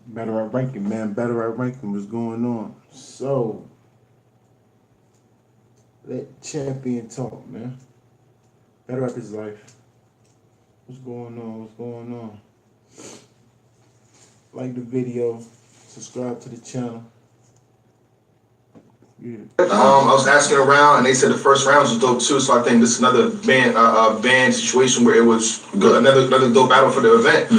Better at ranking, man. Better at ranking. What's going on? So let champion talk, man. Better up his life. What's going on? What's going on? Like the video. Subscribe to the channel. Yeah. I was asking around, and they said the first round was dope too. So I think this is another band situation where it was good, another dope battle for the event.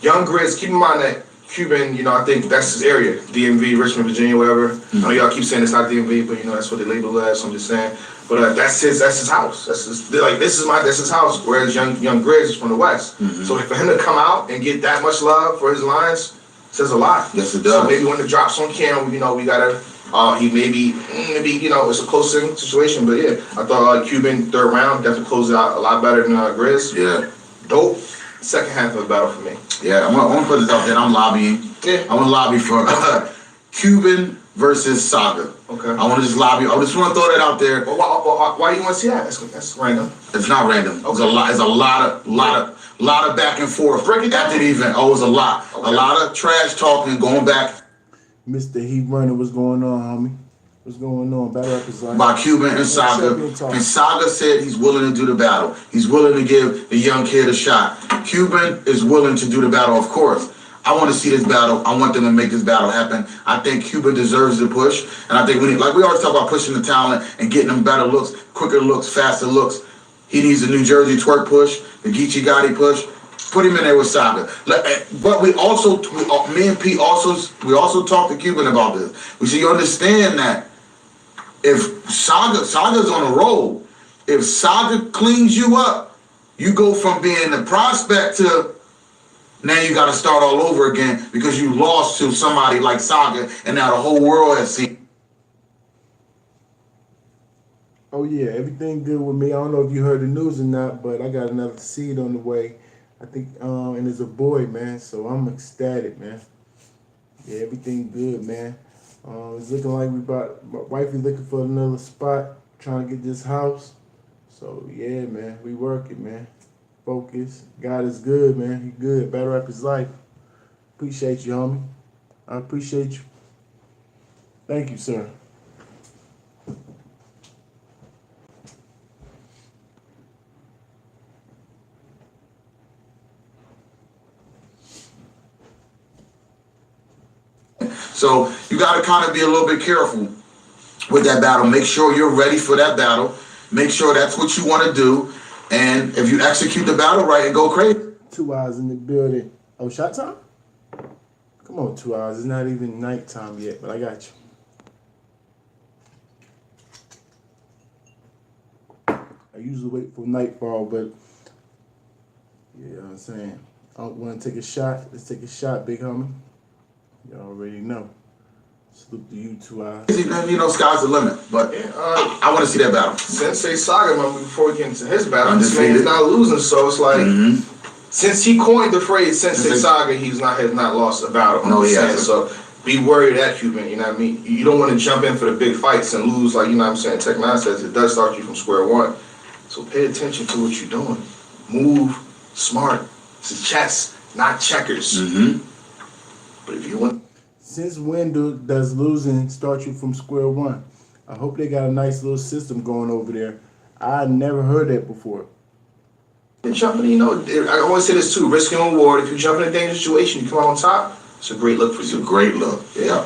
Young Grizz, keep in mind that Cuban, I think that's his area, DMV, Richmond, Virginia, whatever. I know y'all keep saying it's not DMV, but that's what they label it as. So I'm just saying. But that's his house. This is his house. Whereas young Grizz is from the West. So for him to come out and get that much love for his lines says a lot. Yes, it does. So maybe when the drops on Cam, we gotta. He maybe it's a close situation, but yeah, I thought Cuban third round definitely closed it out a lot better than Grizz. Yeah, dope. Second half of the battle for me. Yeah, I want to put this out there. I'm lobbying. Yeah, I want to lobby for Cuban versus Saga. Okay. I want to just lobby. I just want to throw that out there. Well, why do you want to see that? That's random. It's not random. Okay. It's a lot of back and forth. Break it down. After the event. Oh, it was a lot. Okay. A lot of trash talking going back. Mr. Heat Runner, what's going on, homie? What's going on? Better up his life. By Cuban and Saga. And Saga said he's willing to do the battle. He's willing to give the young kid a shot. Cuban is willing to do the battle, of course. I want to see this battle. I want them to make this battle happen. I think Cuban deserves the push. And I think we always talk about pushing the talent and getting them better looks, quicker looks, faster looks. He needs the New Jersey twerk push, the Geechee Gotti push. Put him in there with Saga. But me and Pete also talked to Cuban about this. We said, you understand that if Saga's on a roll, if Saga cleans you up, you go from being the prospect to now you got to start all over again because you lost to somebody like Saga, and now the whole world has seen. Oh yeah, everything good with me. I don't know if you heard the news or not, but I got another seed on the way. I think, and it's a boy, man. So I'm ecstatic, man. Yeah, everything good, man. It's looking like my wifey looking for another spot, trying to get this house. So yeah, man, we working, man. Focus. God is good, man. He good. Better up his life. Appreciate you, homie. I appreciate you. Thank you, sir. So you got to kind of be a little bit careful with that battle. Make sure you're ready for that battle. Make sure that's what you want to do. And if you execute the battle right and go crazy. 2 hours in the building. Oh, shot time? Come on, 2 hours. It's not even nighttime yet, but I got you. I usually wait for nightfall, but yeah, you know what I'm saying. I don't want to take a shot. Let's take a shot, big homie. You already know. Salute to you, 2 hours. Sky's the limit. But I want to see that battle. Sensei Saga, before we get into his battle, this Undefeated. man is not losing. So it's like, since he coined the phrase Sensei Saga, has not lost a battle. No, he hasn't. So be worried at Cuban, you know what I mean? You don't want to jump in for the big fights and lose, like, you know what I'm saying? Tech 9 says it does start you from square one. So pay attention to what you're doing. Move smart. It's chess, not checkers. But if you want... Since when does losing start you from square one? I hope they got a nice little system going over there. I never heard that before. Jumping, I want to say this too, risk and reward. If you jump in a dangerous situation, you come out on top, it's a great look for you. It's a great look. Yeah.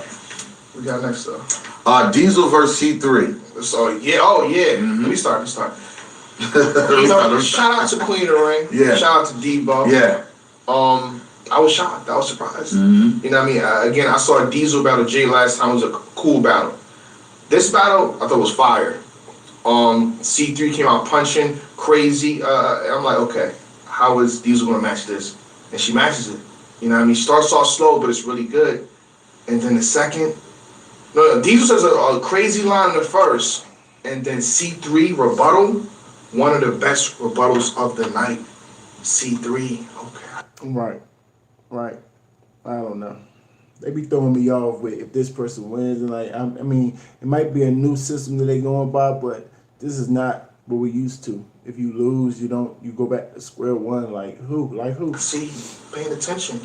We got next though. Diesel versus C3. So Let me start. Shout out to Queen of the Ring. Yeah. Shout out to Debo. Yeah. I was shocked. I was surprised. You know what I mean? Again, I saw a Diesel battle Jay last time. It was a cool battle. This battle, I thought was fire. C3 came out punching, crazy. And I'm like, okay, how is Diesel going to match this? And she matches it. You know what I mean? Starts off slow, but it's really good. And then the second, Diesel says a crazy line in the first. And then C3 rebuttal, one of the best rebuttals of the night. C3, okay. Right. I don't know. They be throwing me off with if this person wins, and like I mean, it might be a new system that they going by, but this is not what we used to. If you lose, you go back to square one. Like who? See, paying attention.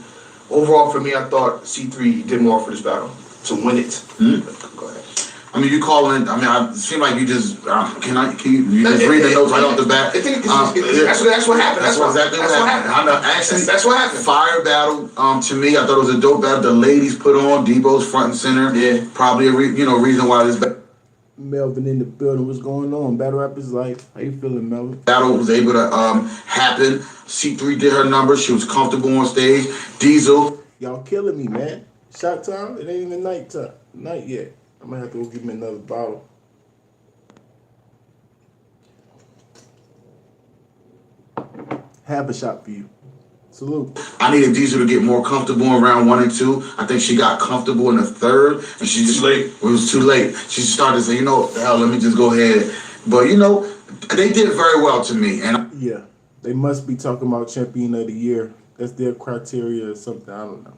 overall for me, I thought C3 did more for this battle to win it. Go ahead. I mean, you calling? I mean, it seemed like you just can you just read the notes right off the bat? That's what happened. That's exactly what happened. I know. Actually, that's what happened. Fire battle. To me, I thought it was a dope battle. The ladies put on. Debo's front and center. Yeah. Probably a reason why this Melvin in the building. What's going on? Battle Rap is life. How you feeling, Melvin? battle was able to happen. C3 did her numbers. She was comfortable on stage. Diesel. Y'all killing me, man. Shot time? It ain't even night yet. I'm gonna have to go give me another bottle. Have a shot for you. Salute. I needed Diesel to get more comfortable in round 1 and 2. I think she got comfortable in the third, and she just late. It was too late. She started to say, hell, let me just go ahead. But they did very well to me. And Yeah, they must be talking about champion of the year. That's their criteria or something. I don't know.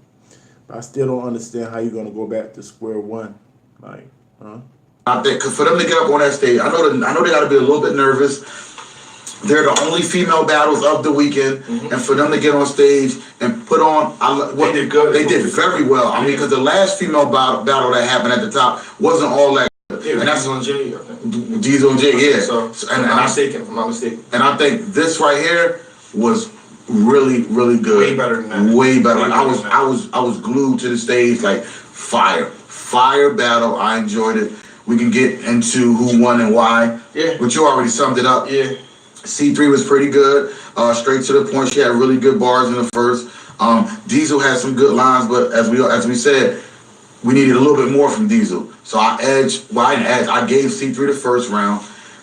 But I still don't understand how you're gonna go back to square one. Like, huh? I think for them to get up on that stage, I know they got to be a little bit nervous. They're the only female battles of the weekend, and for them to get on stage and put on, they did good. They did very well. I mean, because the last female battle that happened at the top wasn't all that good. Yeah, and that's Diesel and Jay, I think. Diesel and Jay, yeah. So, if I'm not mistaken. And I think this right here was really, really good. Way better than that. Way better. I was glued to the stage, like fire battle. I enjoyed it. We can get into who won and why. Yeah. But you already summed it up. Yeah. C3 was pretty good. Straight to the point. She had really good bars in the first. Diesel had some good lines, but as we said, we needed a little bit more from Diesel. So I gave C3 the first round.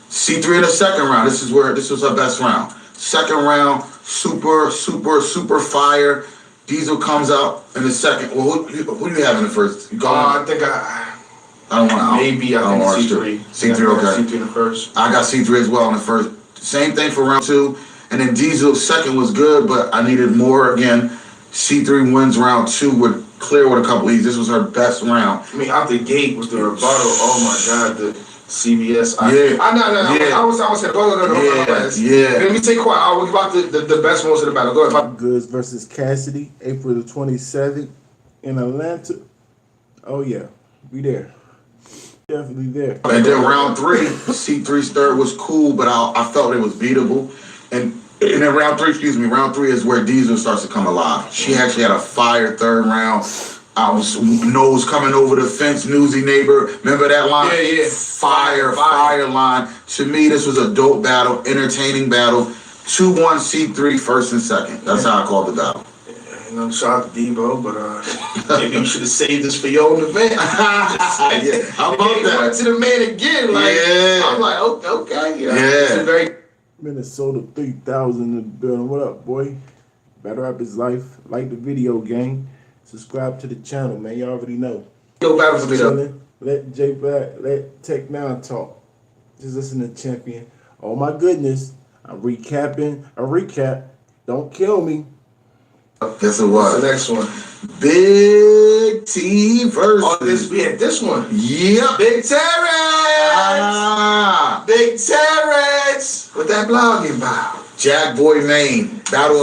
C3 in the second round. This was her best round. Second round, super fire. Diesel comes out in the second. Well, who do you have in the first? You I think I don't want C3. C3, okay. C3 in the first. I got C3 as well in the first. Same thing for round 2. And then Diesel's second was good, but I needed more again. C3 wins round 2 with clear with a couple leads. This was her best round. I mean, out the gate with the rebuttal. Oh my God, the CBS. Yeah. I was saying, go. Yeah. Let me take quiet. I'll talk about the best moments of the battle. Go ahead. Goods versus Cassidy, April the 27th in Atlanta. Oh yeah, we there. Definitely there. And then round 3, C3's third was cool, but I felt it was beatable. And then round 3 is where Diesel starts to come alive. She actually had a fire third round. I was nose coming over the fence, newsy neighbor. Remember that line? Yeah. Fire line. To me, this was a dope battle, entertaining battle. 2-1 C3, first and second. That's how I called the battle. Shout out to Debo, but maybe you should have saved this for your own event. Yeah. How about that? Went to the man again. Like, yeah. I'm like, okay. Yeah. It's a very Minnesota 3000 in the building. What up, boy? Battle Rap is life. Like the video, gang. Subscribe to the channel, man. You already know. Yo, battle for me though. Chilling. Let J Black, let Tech Now talk. Just listen to Champion. Oh my goodness. I'm recapping a recap. Don't kill me. Guess it was. The next one. Big T versus. This one. Yep. Big Terrence. Big Terrence. What that blogging about? Jack Boy Maine. Battle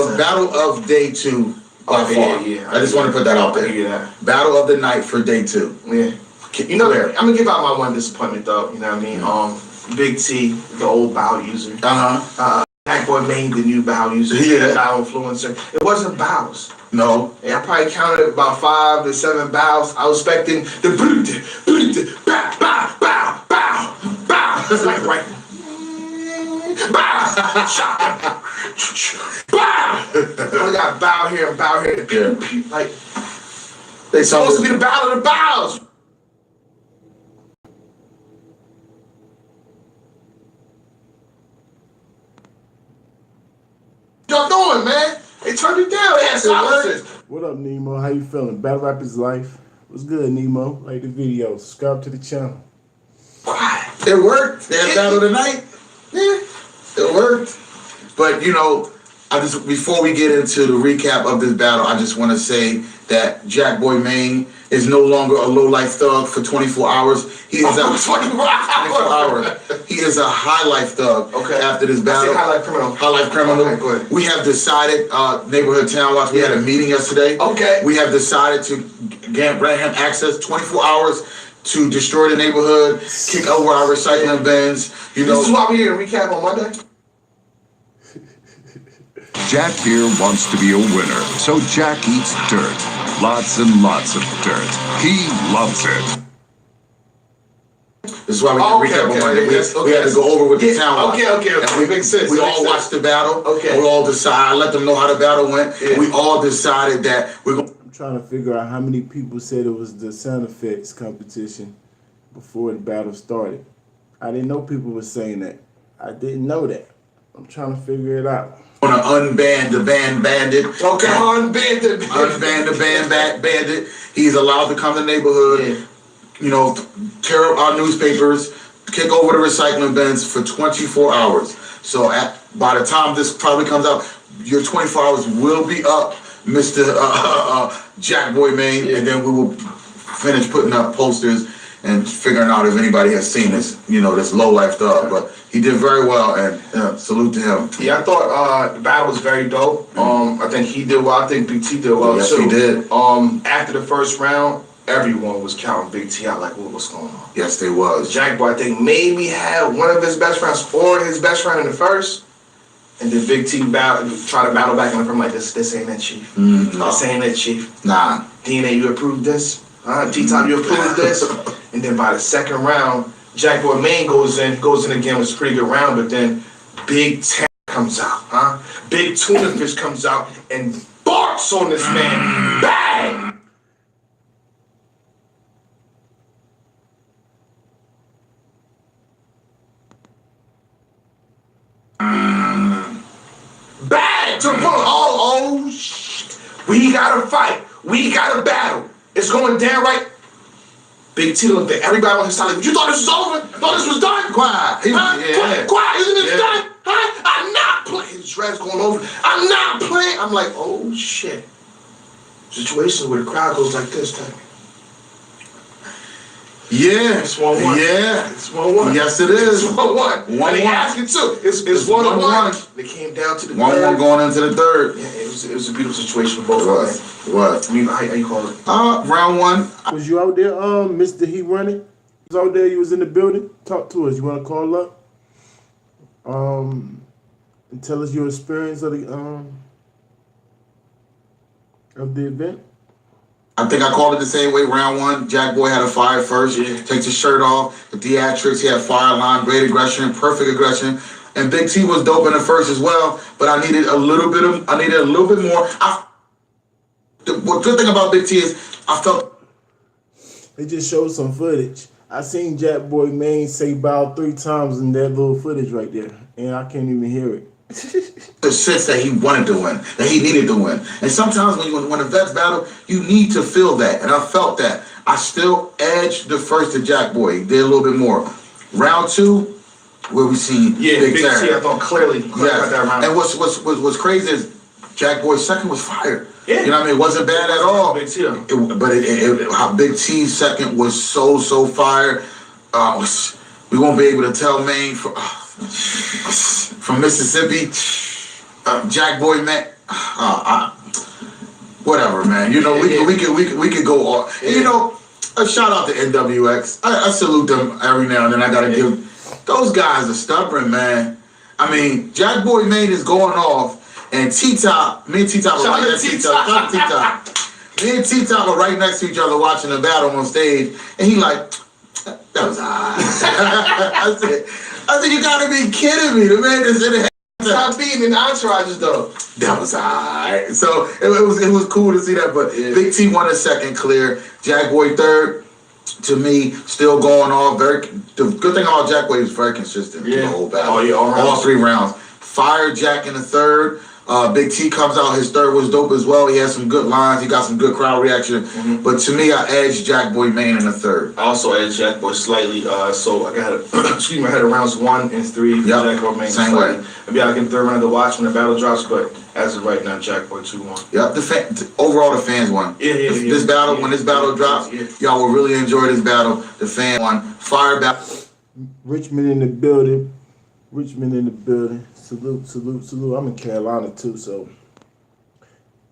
of day 2. Yeah. I just want to put that out there. Yeah. Battle of the night for day 2. Yeah. I'm gonna give out my one disappointment though. You know what I mean? Big T, the old bow user. Jack Boy Maine, the new bow user. Yeah. Bow influencer. It wasn't bows. No. I probably counted about 5 to 7 bows. I was expecting the bow. It's like right. Bow. Shot. Bow. I got bow here and bow here. Yeah. Like they supposed to be the battle of the bows. Y'all doing, man? They turned it down. They had silences. What up, Nemo? How you feeling? Battle Rap is life. What's good, Nemo? Like the video. Subscribe to the channel. It worked. They had battle tonight. Yeah, it worked. But Before we get into the recap of this battle, I just want to say that Jack Boy Maine is no longer a low-life thug for 24 hours. He is 24 hours. He is a high-life thug after this battle. High-life criminal. High-life criminal. Okay, go ahead. We have decided, Neighborhood Town Watch, we had a meeting yesterday. Okay. We have decided to grant him access 24 hours to destroy the neighborhood, kick over our recycling bins. You know, this is why we're here to recap on Monday. Jack here wants to be a winner, so Jack eats dirt. Lots and lots of dirt. He loves it. This is why we can recap on Monday. We had to go over with the town watch. Okay. Makes sense. We all watched the battle. Okay. We all decided. I let them know how the battle went. Yeah. We all decided that we're going. I'm trying to figure out how many people said it was the sound effects competition before the battle started. I didn't know people were saying that. I didn't know that. I'm trying to figure it out. to unban the band bandit. Okay, unban the band bandit. He's allowed to come to the neighborhood, you know, tear up our newspapers, kick over the recycling bins for 24 hours. So by the time this probably comes out, your 24 hours will be up, Mr. Jack Boy Maine, and then we will finish putting up posters and figuring out if anybody has seen this, you know, this low life thug. But he did very well, and salute to him. Yeah, I thought the battle was very dope. I think he did well. I think Big T did well yes, too. He did. After the first round, everyone was counting Big T out like, what's going on? Yes, they was. Jack Boy, I think, maybe had one of his best rounds or his best round in the first. And then Big T try to battle back in the front like, this ain't it, Chief. No. This ain't it, Chief. Nah. DNA, you approved this? T-Top, you approved this? And then by the second round, Jack Boy Maine goes in again, was a pretty good round, but then Big Tank comes out, Big Tuna Fish comes out and barks on this man. Bang! Bang! To the point, shit. We gotta fight. We gotta battle. It's going down right. Big T looked at everybody on his side like, you thought this was over? Thought this was done? Quiet. Quiet. Isn't this done? I'm not playing. His dreads going over. I'm not playing. I'm like, oh shit. Situations where the crowd goes like this, type. Yeah. It's 1-1. Yeah. It's 1-1. Yes, it is. It's 1-1. 1-1. And they asking too. It's 1-1. They came down to the 1-1 going into the third. Yeah, it was a beautiful situation for both of them. What? I mean, how you call it? Round one. Was you out there, Mr. He Running? You was out there, you was in the building? Talk to us. You want to call up? And tell us your experience of the event? I think I called it the same way. Round one, Jack Boy had a fire first. Yeah. Takes his shirt off. The theatrics, he had fire line, great aggression, perfect aggression. And Big T was dope in the first as well. But I needed a little bit more. The good thing about Big T is I felt They just showed some footage. I seen Jack Boy Maine say bow 3 times in that little footage right there, and I can't even hear it. the sense that he wanted to win, that he needed to win. And sometimes when a vets battle, you need to feel that. And I felt that. I still edged the first to Jack Boy. He did a little bit more. Round two, where we seen Big T, I thought clearly about that round. And what's crazy is Jack Boy's second was fire. Yeah. You know what I mean? It wasn't bad at all. Big T. How Big T's second was so fire. We won't be able to tell Maine from Mississippi. Jack Boy, man. Whatever, man. You know, we could go on. And, you know, a shout out to NWX. I salute them every now and then. I gotta give those guys are stubborn, man. I mean, Jack Boy Maine is going off. And T-Top, me and T-Top were right next to each other. Me and T-Top were right next to each other watching the battle on stage. And he like, that was alright. I said, you gotta be kidding me. The man is in the Stop being in entourages though. That was alright. So it was cool to see that. But Big T won a second clear. Jack Boy third. To me, still going off. The good thing about Jack Boy was very consistent through the whole battle. All 3 rounds. Fired Jack in the third. Big T comes out. His third was dope as well. He had some good lines. He got some good crowd reaction. Mm-hmm. But to me, I edged Jack Boy Maine in the third. I also edged Jack Boy slightly. So I got excuse me, I had rounds 1 and 3 for Jack Boy Maine. Same way. Maybe I'll get third round to watch when the battle drops, but as of right now, Jack Boy 2-1. Yep. Overall, the fans won. This battle, when this battle drops, y'all will really enjoy this battle. The fan won. Fire battle. Richmond in the building. Richmond in the building. Salute, salute, salute. I'm in Carolina too, so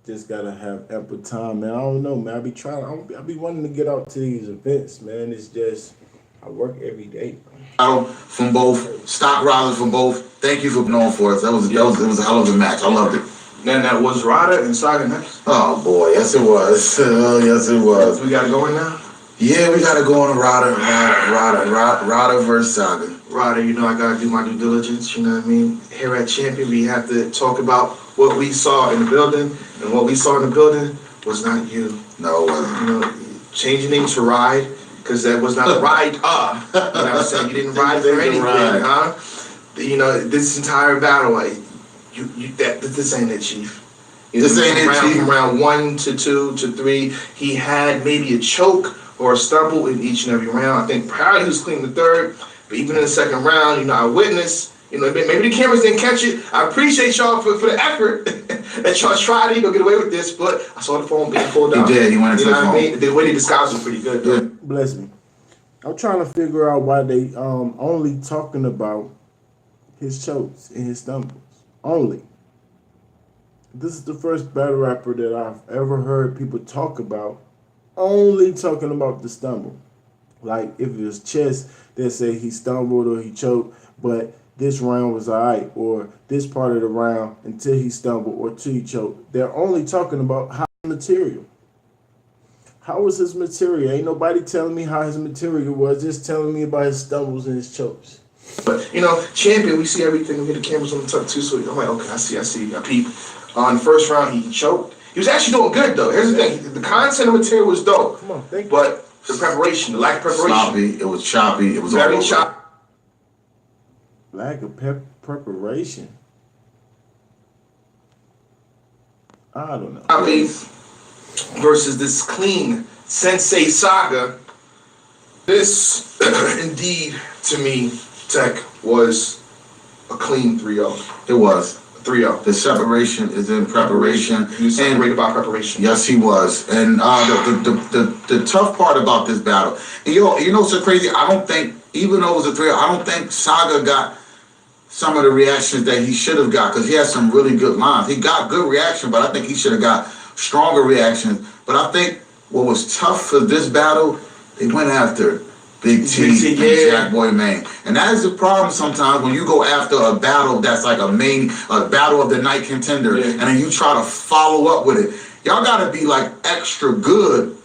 just gotta have ample time, man. I don't know, man. I be wanting to get out to these events, man. It's just I work every day. Battle from both, stock riders from both. Thank you for being on for us. It was a hell of a match. I loved it. Then that was Rada and Saga next. Oh boy, yes it was. Yes it was. We gotta go in now. Yeah, we gotta go on a Rada versus Saga. Rada, I gotta do my due diligence. You know what I mean? Here at Champion, we have to talk about what we saw in the building, and what we saw in the building was not you. No, it wasn't. Changing name to Ride, because that was not Ride up. You know what I'm saying? You didn't ride for anything, huh? This entire battle, this ain't it, Chief. This ain't it, Chief. From round 1 to 2 to 3, he had maybe a choke or a stumble in each and every round. I think probably he was clean the third, but even in the second round, I witnessed. Maybe the cameras didn't catch it. I appreciate y'all for the effort that y'all tried to get away with this, but I saw the phone being pulled out. He did. He went into the phone. I mean? The way they disguised was pretty good, though. Bless me. I'm trying to figure out why they only talking about his chokes and his stumbles. Only. This is the first battle rapper that I've ever heard people talk about only talking about the stumble. Like if it was chess, they'll say he stumbled or he choked, but this round was alright, or this part of the round until he stumbled or till he choked. They're only talking about how material. How was his material? Ain't nobody telling me how his material was, just telling me about his stumbles and his chokes. But, Champion, we see everything. We get the cameras on the top too, so I'm like, okay, I see, I peep. On the first round, he choked. He was actually doing good, though. Here's the thing. The content of material was dope. Come on, thank you. But the preparation, the lack of preparation. Sloppy. It was choppy. It was very all choppy. Lack of preparation. I don't know. Versus this clean Sensei Saga. This, indeed, to me, Tech, was a clean 3-0. It was. 3-0. The separation is in preparation. He was separated by preparation. Yes, he was. And the tough part about this battle, what's so crazy? I don't think, even though it was a 3-0, I don't think Saga got some of the reactions that he should have got, because he had some really good lines. He got good reaction, but I think he should have got stronger reactions. But I think what was tough for this battle, they went after Big T and Jack Boy Maine. And that is the problem sometimes when you go after a battle that's like a battle of the night contender, and then you try to follow up with it. Y'all gotta be like extra good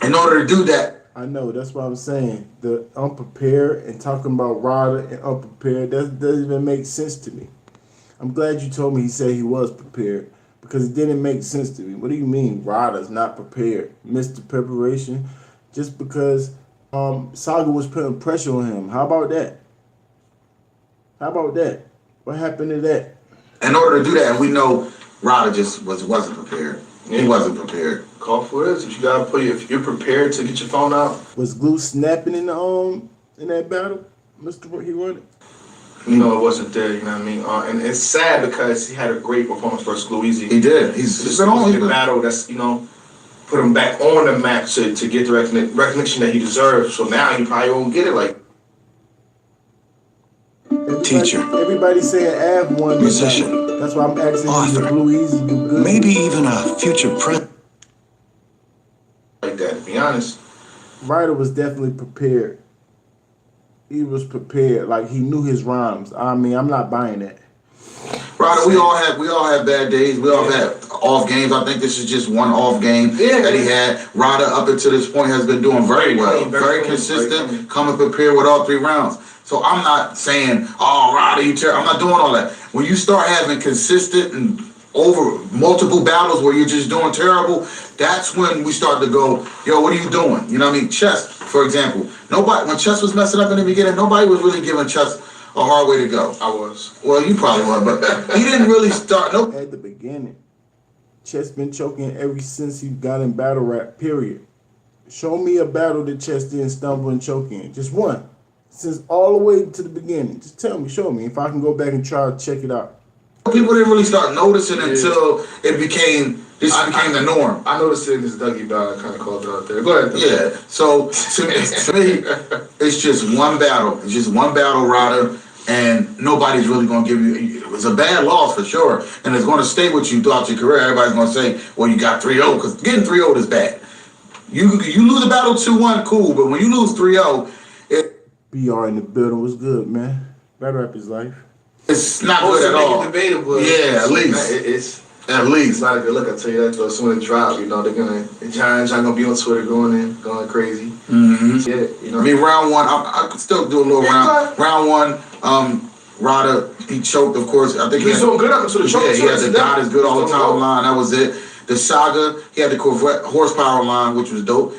in order to do that. I know, that's what I'm saying. The unprepared and talking about Rada and unprepared, that doesn't even make sense to me. I'm glad you told me he said he was prepared, because it didn't make sense to me. What do you mean Rada's not prepared? Missed the preparation just because Saga was putting pressure on him. How about that? What happened to that? In order to do that, and we know Rada just wasn't prepared. He wasn't prepared. Call for this. If you gotta if you're prepared to get your phone out. Was glue snapping in that battle, Mr. He won it? It wasn't there, you know what I mean? And it's sad because he had a great performance versus Louisi. He did. He's been on the battle that's, put him back on the map to get the recognition that he deserves. So now he probably won't get it like. Teacher. Everybody saying Av won. Musician. That's why I'm asking Author. you, Blue Easy, do good. Maybe even a future president. Like that, to be honest. Ryder was definitely prepared. He was prepared. Like, he knew his rhymes. I mean, I'm not buying that. Ryder, we all have bad days. We all have off games. I think this is just one off game that he had. Ryder, up until this point, has been doing very well. Very consistent, coming prepared with all 3 rounds. So I'm not saying, oh, Ryder, you terrible. I'm not doing all that. When you start having consistent and over multiple battles where you're just doing terrible, that's when we start to go, yo, what are you doing? You know what I mean? Chess, for example. When Chess was messing up in the beginning, nobody was really giving Chess a hard way to go? I was. Well, you probably were, but he didn't really start. Nope. At the beginning, Chess been choking ever since he got in battle rap, period. Show me a battle that Chess didn't stumble and choke in. Just one. Since all the way to the beginning. Just tell me, show me. If I can go back and try to check it out. People didn't really start noticing until it became the norm. I noticed it in this Dougie battle. I kind of called it out there. Go ahead. Yeah. So to me, it's just one battle. It's just one battle, Ryder, and nobody's really gonna give you. It was a bad loss for sure, and it's gonna stay with you throughout your career. Everybody's gonna say, "Well, you got 3-0," because getting 3-0 is bad. You lose a battle 2-1, cool, but when you lose 3-0, BR in the building was good, man. Battle rap is life. it's not good at all. Debatable. Yeah, at least. It's At least. not a good look. I tell you that though. As soon as it drop, you know the Giants are gonna be on Twitter going crazy. Mm-hmm. Yeah, you know. I mean, round one, I could still do a little round. Round one, Ryder, he choked, of course. I think he was doing good up until the choke. Yeah, he had the God is good all the time line. That was it. The Saga, he had the Corvette horsepower line, which was dope.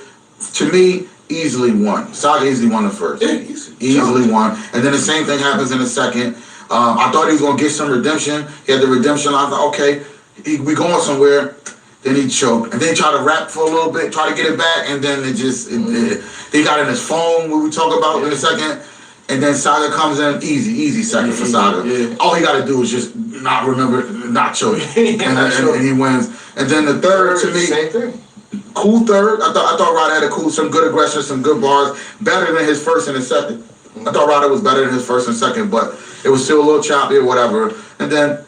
To me, easily won. Saga easily won the first. Yeah, easily won. And then the same thing happens in the second. I thought he was going to get some redemption. He had the redemption. I thought, okay, we going somewhere. Then he choked. And then he tried to rap for a little bit, try to get it back. And then he got in his phone, what we talk about in a second. And then Saga comes in, easy second for Saga. Yeah. All he got to do is just not remember, not choke. and he wins. And then the third, to me, same thing. Cool third. I thought Ryder had some good aggression, some good bars, better than his first and his second. I thought Ryder was better than his first and second, but it was still a little choppy or whatever. And then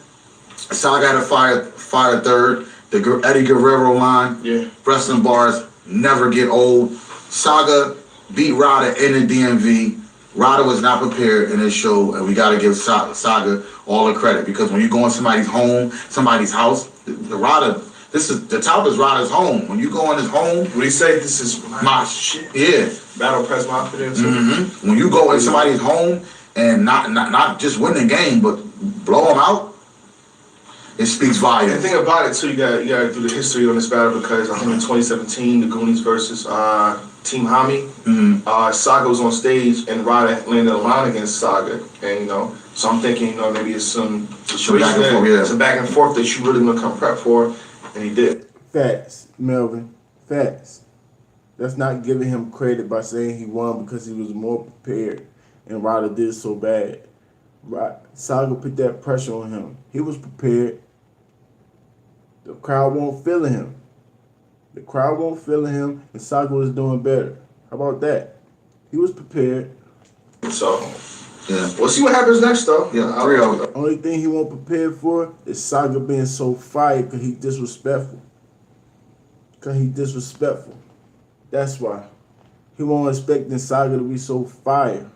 Saga had a fire third. The Eddie Guerrero line, wrestling bars never get old. Saga beat Ryder in the DMV. Ryder was not prepared in this show, and we got to give Saga all the credit, because when you go in somebody's home, somebody's house, the top is Ryder's home. When you go in his home, What he say? This is my shit. Yeah. Battle press my confidence. Mm-hmm. When you go in somebody's home and not just win the game, but blow them out, it speaks volumes. And the thing about it too, you got to do the history on this battle, because I think in 2017, the Goonies versus Team Hami, Saga was on stage and Ryder landed a line against Saga, and so I'm thinking, maybe it's some situation it's a back and forth that you really want to come prep for, and he did. Facts, Melvin. Facts. That's not giving him credit by saying he won because he was more prepared and Ryder did so bad. Saga put that pressure on him. He was prepared. The crowd won't feeling him. The crowd won't feeling him, and Saga was doing better. How about that? He was prepared. So, we'll see what happens next, though. Yeah, 3-0. The only thing he won't prepare for is Saga being so fired because he disrespectful. That's why. He won't expect Saga to be so fired.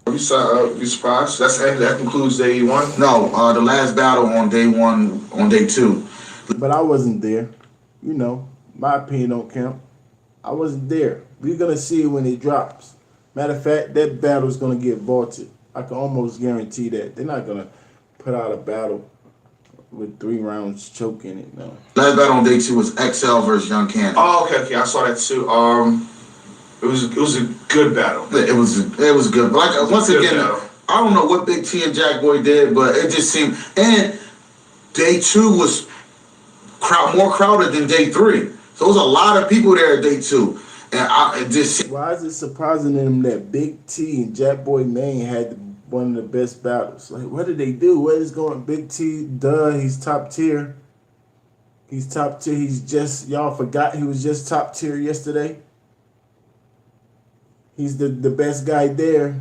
You surprised? That concludes day one? No, the last battle on day one, on day two. But I wasn't there. My opinion don't count. I wasn't there. We're going to see it when it drops. Matter of fact, that battle's going to get vaulted. I can almost guarantee that. They're not going to put out a battle with 3 rounds choking it, no. Last battle on day two was XL versus Young Cannon. Oh, okay. I saw that too. It was a good battle. It was good. But once again, I don't know what Big T and Jack Boy did, but it just seemed. And day two was more crowded than day three. So there was a lot of people there at day two. And why is it surprising them that Big T and Jack Boy Maine had one of the best battles? Like, what did they do? What is going? Big T, he's top tier. He's top tier. Y'all forgot he was just top tier yesterday. He's the best guy there.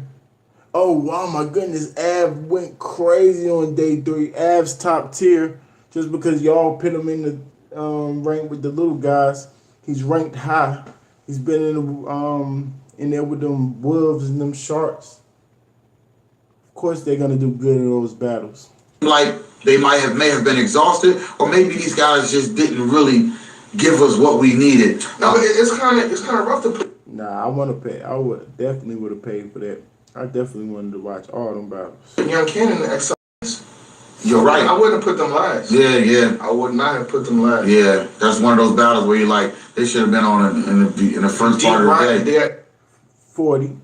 Oh, wow, my goodness. Av went crazy on day 3. Av's top tier. Just because y'all put him in the rank with the little guys. He's ranked high. He's been in there with them wolves and them sharks. Of course they're going to do good in those battles. Like they may have been exhausted, or maybe these guys just didn't really give us what we needed. No, but it's kind of rough to put. Nah, I want to pay. I definitely would have paid for that. I definitely wanted to watch all them battles. Young Cannon and XL. You're right. I wouldn't have put them last. Yeah. I would not have put them last. Yeah, that's one of those battles where you're like, they should have been on in the first part of the day. 40.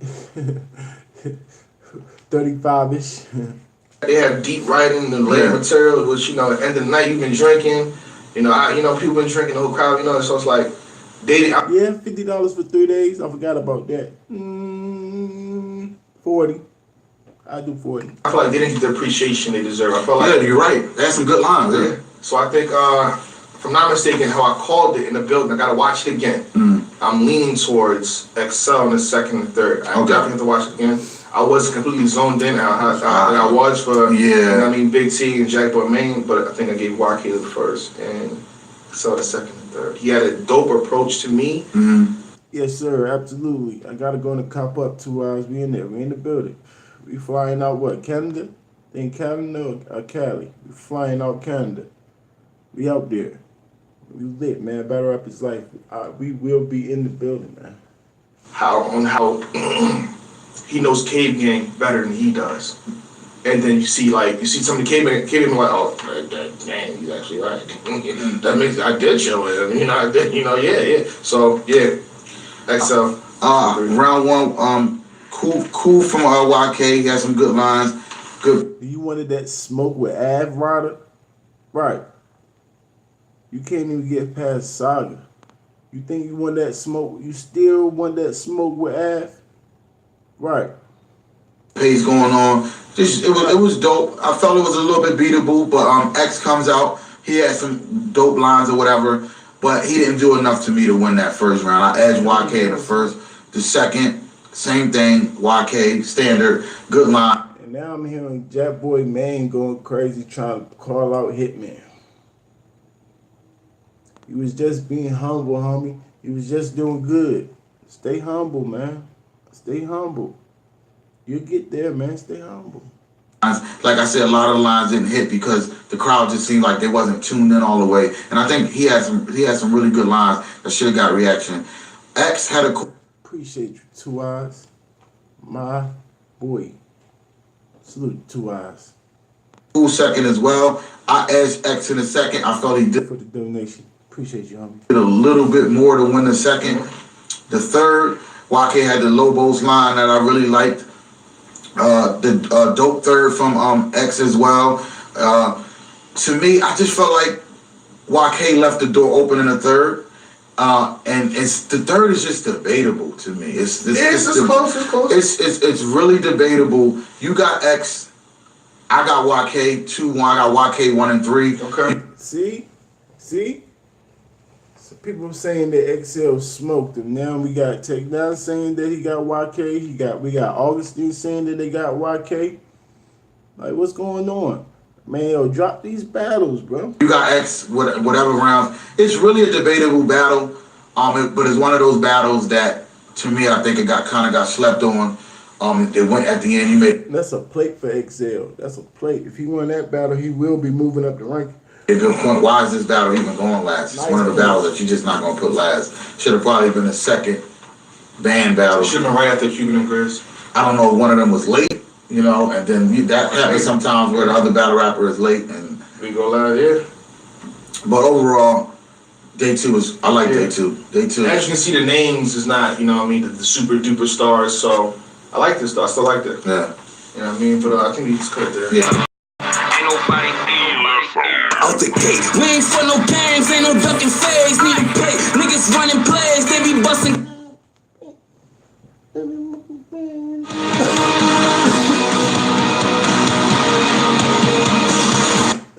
35-ish. They have deep writing and layered material, which, you know, at the end of the night you've been drinking. You know, people been drinking, the whole crowd, you know, so it's like, yeah, $50 for 3 days. I forgot about that. 40. I do 40. I feel like they didn't get the appreciation they deserve. I feel like, yeah, you're right. They had some good lines there. Yeah. So I think, if I'm not mistaken, how I called it in the building, I gotta watch it again. I'm leaning towards Excel in the second and third. I definitely have to watch it again. I wasn't completely zoned in I was for, you know what I mean, Big T and Jack Boy Maine, but I think I gave YK the first and Excel the second and third. He had a dope approach to me. Yes, sir, absolutely. I gotta go in the cop up 2 hours. We in there. We in the building. We flying out what? Canada? In Canada or Cali? We flying out Canada. We out there. We lit, man. Battle Rap is life. We will be in the building, man. How he knows Cave Gang better than he does. And then you see some of the Cave Gang like, oh, dang, he's actually right. That makes, I did show it. Yeah. So, yeah. XL. Round one, cool from YK. He had some good lines. Good. You wanted that smoke with Av Ryder? Right. You can't even get past Saga. You think you want that smoke? You still want that smoke with Av? Right. Pace going on. It was dope. I felt it was a little bit beatable, but X comes out. He had some dope lines or whatever, but he didn't do enough to me to win that first round. I edged YK in the first. The second, same thing. YK standard, good line. And now I'm hearing Jack Boy Maine going crazy trying to call out Hitman. He was just being humble, homie. He was just doing good. Stay humble, man. Stay humble. You'll get there, man. Stay humble. Like I said, a lot of the lines didn't hit because the crowd just seemed like they wasn't tuned in all the way. And I think he had some really good lines that should have got reaction. X had a appreciate you, 2 Eyes. My boy. Salute, 2 Eyes. Cool second as well. I edged X in the second. I felt he did for the donation. Appreciate you, homie. Did a little bit more to win the second. The third, YK had the Lobos line that I really liked. The dope third from X as well. To me, I just felt like YK left the door open in the third. And the third is just debatable to me. It's close. It's really debatable. You got X, I got YK 2-1, I got YK 1 and 3. Okay. See? So people saying that XL smoked him. Now we got Tech Nine saying that he got YK. We got Augustine saying that they got YK. Like, what's going on? Man, yo, drop these battles, bro. You got X, whatever rounds. It's really a debatable battle, but it's one of those battles that, to me, I think it kind of got slept on. It went at the end. That's a plate for XL. That's a plate. If he won that battle, he will be moving up the ranking. A good point. Why is this battle even going last? It's one of the battles that you're just not going to put last. Should have probably been a second band battle. Should have been right after Cuban and Grizz. I don't know if one of them was late, and then that happens sometimes where the other battle rapper is late. And we go live, yeah. But overall, day two I like day two. Day two. As you can see, the names is not, the super duper stars. So I like this though. I still like that. Yeah. You know what I mean? But I think we just cut it there. Yeah. Out the gate. We ain't for no games, ain't no ducking phase. Need to play. Niggas running plays, they be busting.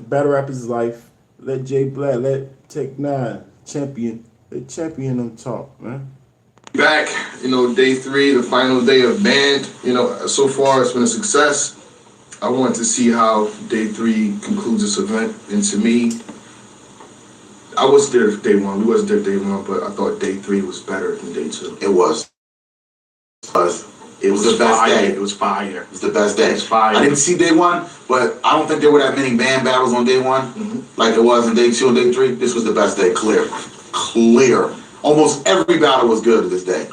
Battle Rap is life. Let Jay Black, let Tech Nine champion. Let champion them talk, man. Back, day 3, the final day of band. So far it's been a success. I want to see how day 3 concludes this event. And to me, I was there day 1. We wasn't there day 1, but I thought day 3 was better than day 2. It was. It was the best fire. day. It was fire. It was the best day. It was fire. I didn't see day 1, but I don't think there were that many band battles on day 1, like there was in day 2 and day 3. This was the best day, clear. Almost every battle was good this day.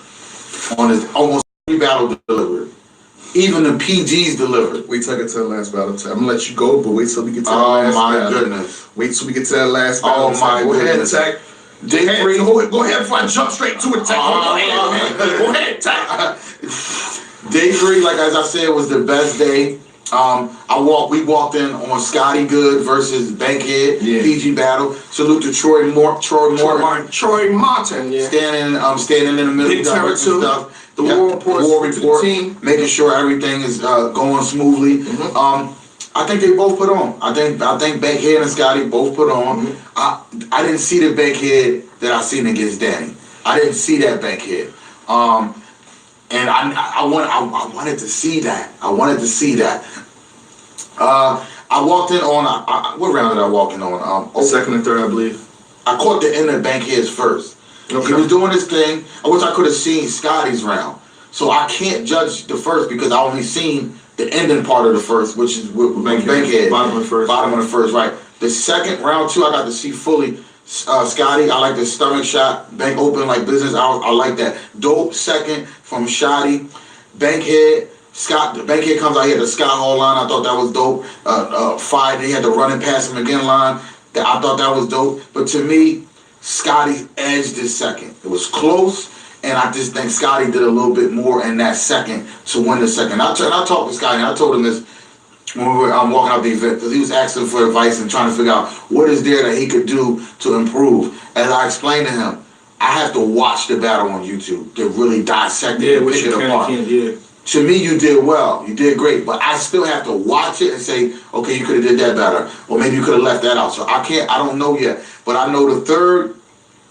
Almost every battle delivered. Even the PGs delivered. Wait till I get to the last battle. I'm gonna let you go, but wait till we get to the last battle. Oh my goodness. Wait till we get to that last battle. Oh my goodness. Go ahead, Tech. Day 3. Go ahead before I jump straight to it, Tech. Go ahead, man. Go ahead, Tech. Day 3, like as I said, was the best day. We walked in on Scotty Good versus Bankhead, PG battle. Salute to Troy Martin. Yeah. Standing in the middle. Big Terror too. Stuff. The War Report. Team, making sure everything is going smoothly. I think they both put on. I think Bankhead and Scotty both put on. I didn't see the Bankhead that I seen against Danny. I didn't see that Bankhead. And I wanted to see that. I wanted to see that. I walked in on what round did I walk in on? Second and third, I believe. I caught the end of Bankhead's first. Okay. He was doing his thing. I wish I could have seen Scotty's round. So I can't judge the first because I only seen the ending part of the first, which is with Bankhead. Bottom of the first. Bottom of the first, right. The second, round 2, I got to see fully Scotty. I like the stomach shot. Bank open like business. I like that. Dope second from Shotty. Bankhead. Bankhead comes out here, the Scott Hall line. I thought that was dope. Fight. He had the running past him again line. I thought that was dope. But to me, Scotty edged his second. It was close. And I just think Scotty did a little bit more in that second to win the second. I talked to Scotty, and I told him this when we were walking out the event, because he was asking for advice and trying to figure out what is there that he could do to improve. And I explained to him, I have to watch the battle on YouTube to really dissect it and pick it apart. To me, you did well. You did great. But I still have to watch it and say, okay, you could have did that better. Or maybe you could have left that out. So I don't know yet. But I know the third,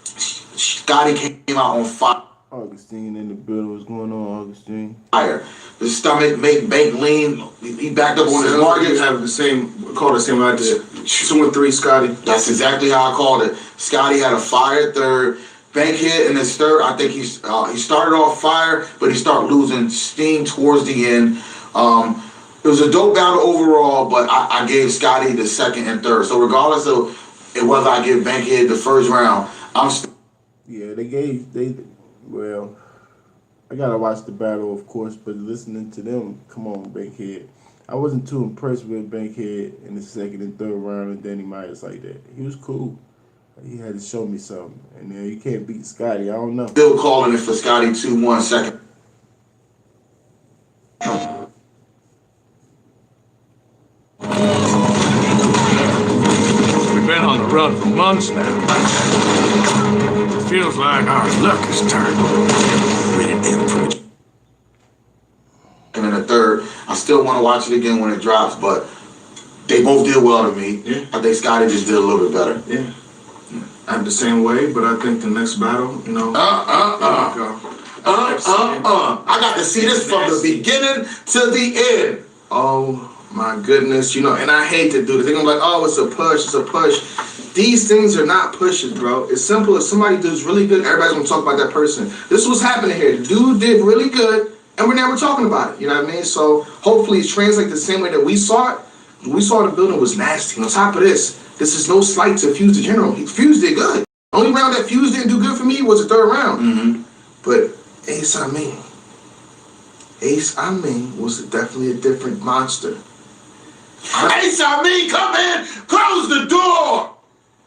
Scotty came out on fire. Augustine in the building. What's going on, Augustine? Fire. The stomach make bank lean. He backed up on his market. You have the same I did. 2 and 3, Scotty. That's exactly how I called it. Scotty had a fire third. Bankhead in his third, I think he started off fire, but he started losing steam towards the end. It was a dope battle overall, but I gave Scotty the second and third. So regardless of whether I give Bankhead the first round, well, I gotta watch the battle, of course, but listening to them, come on, Bankhead. I wasn't too impressed with Bankhead in the second and third round and Danny Myers like that. He was cool. He had to show me something. And you can't beat Scotty. I don't know. Still calling it for Scotty 2-1 second. We've been on the run for months now. It feels like our luck has turned. And in the third, I still want to watch it again when it drops, but they both did well to me. Yeah. I think Scotty just did a little bit better. Yeah. I'm the same way, but I think the next battle, I got to see this from the beginning to the end. Oh my goodness, and I hate to do this. They're gonna be like, oh, it's a push. These things are not pushes, bro. It's simple. If somebody does really good, everybody's gonna talk about that person. This is what's happening here. The dude did really good, and we're never talking about it. You know what I mean? So hopefully it translates the same way that we saw it. We saw the building was nasty. On top of this is no slight to Fuse the General. Fuse did good. The only round that Fuse didn't do good for me was the third round. But Ace Amin was definitely a different monster. Ace Amin, come in! Close the door!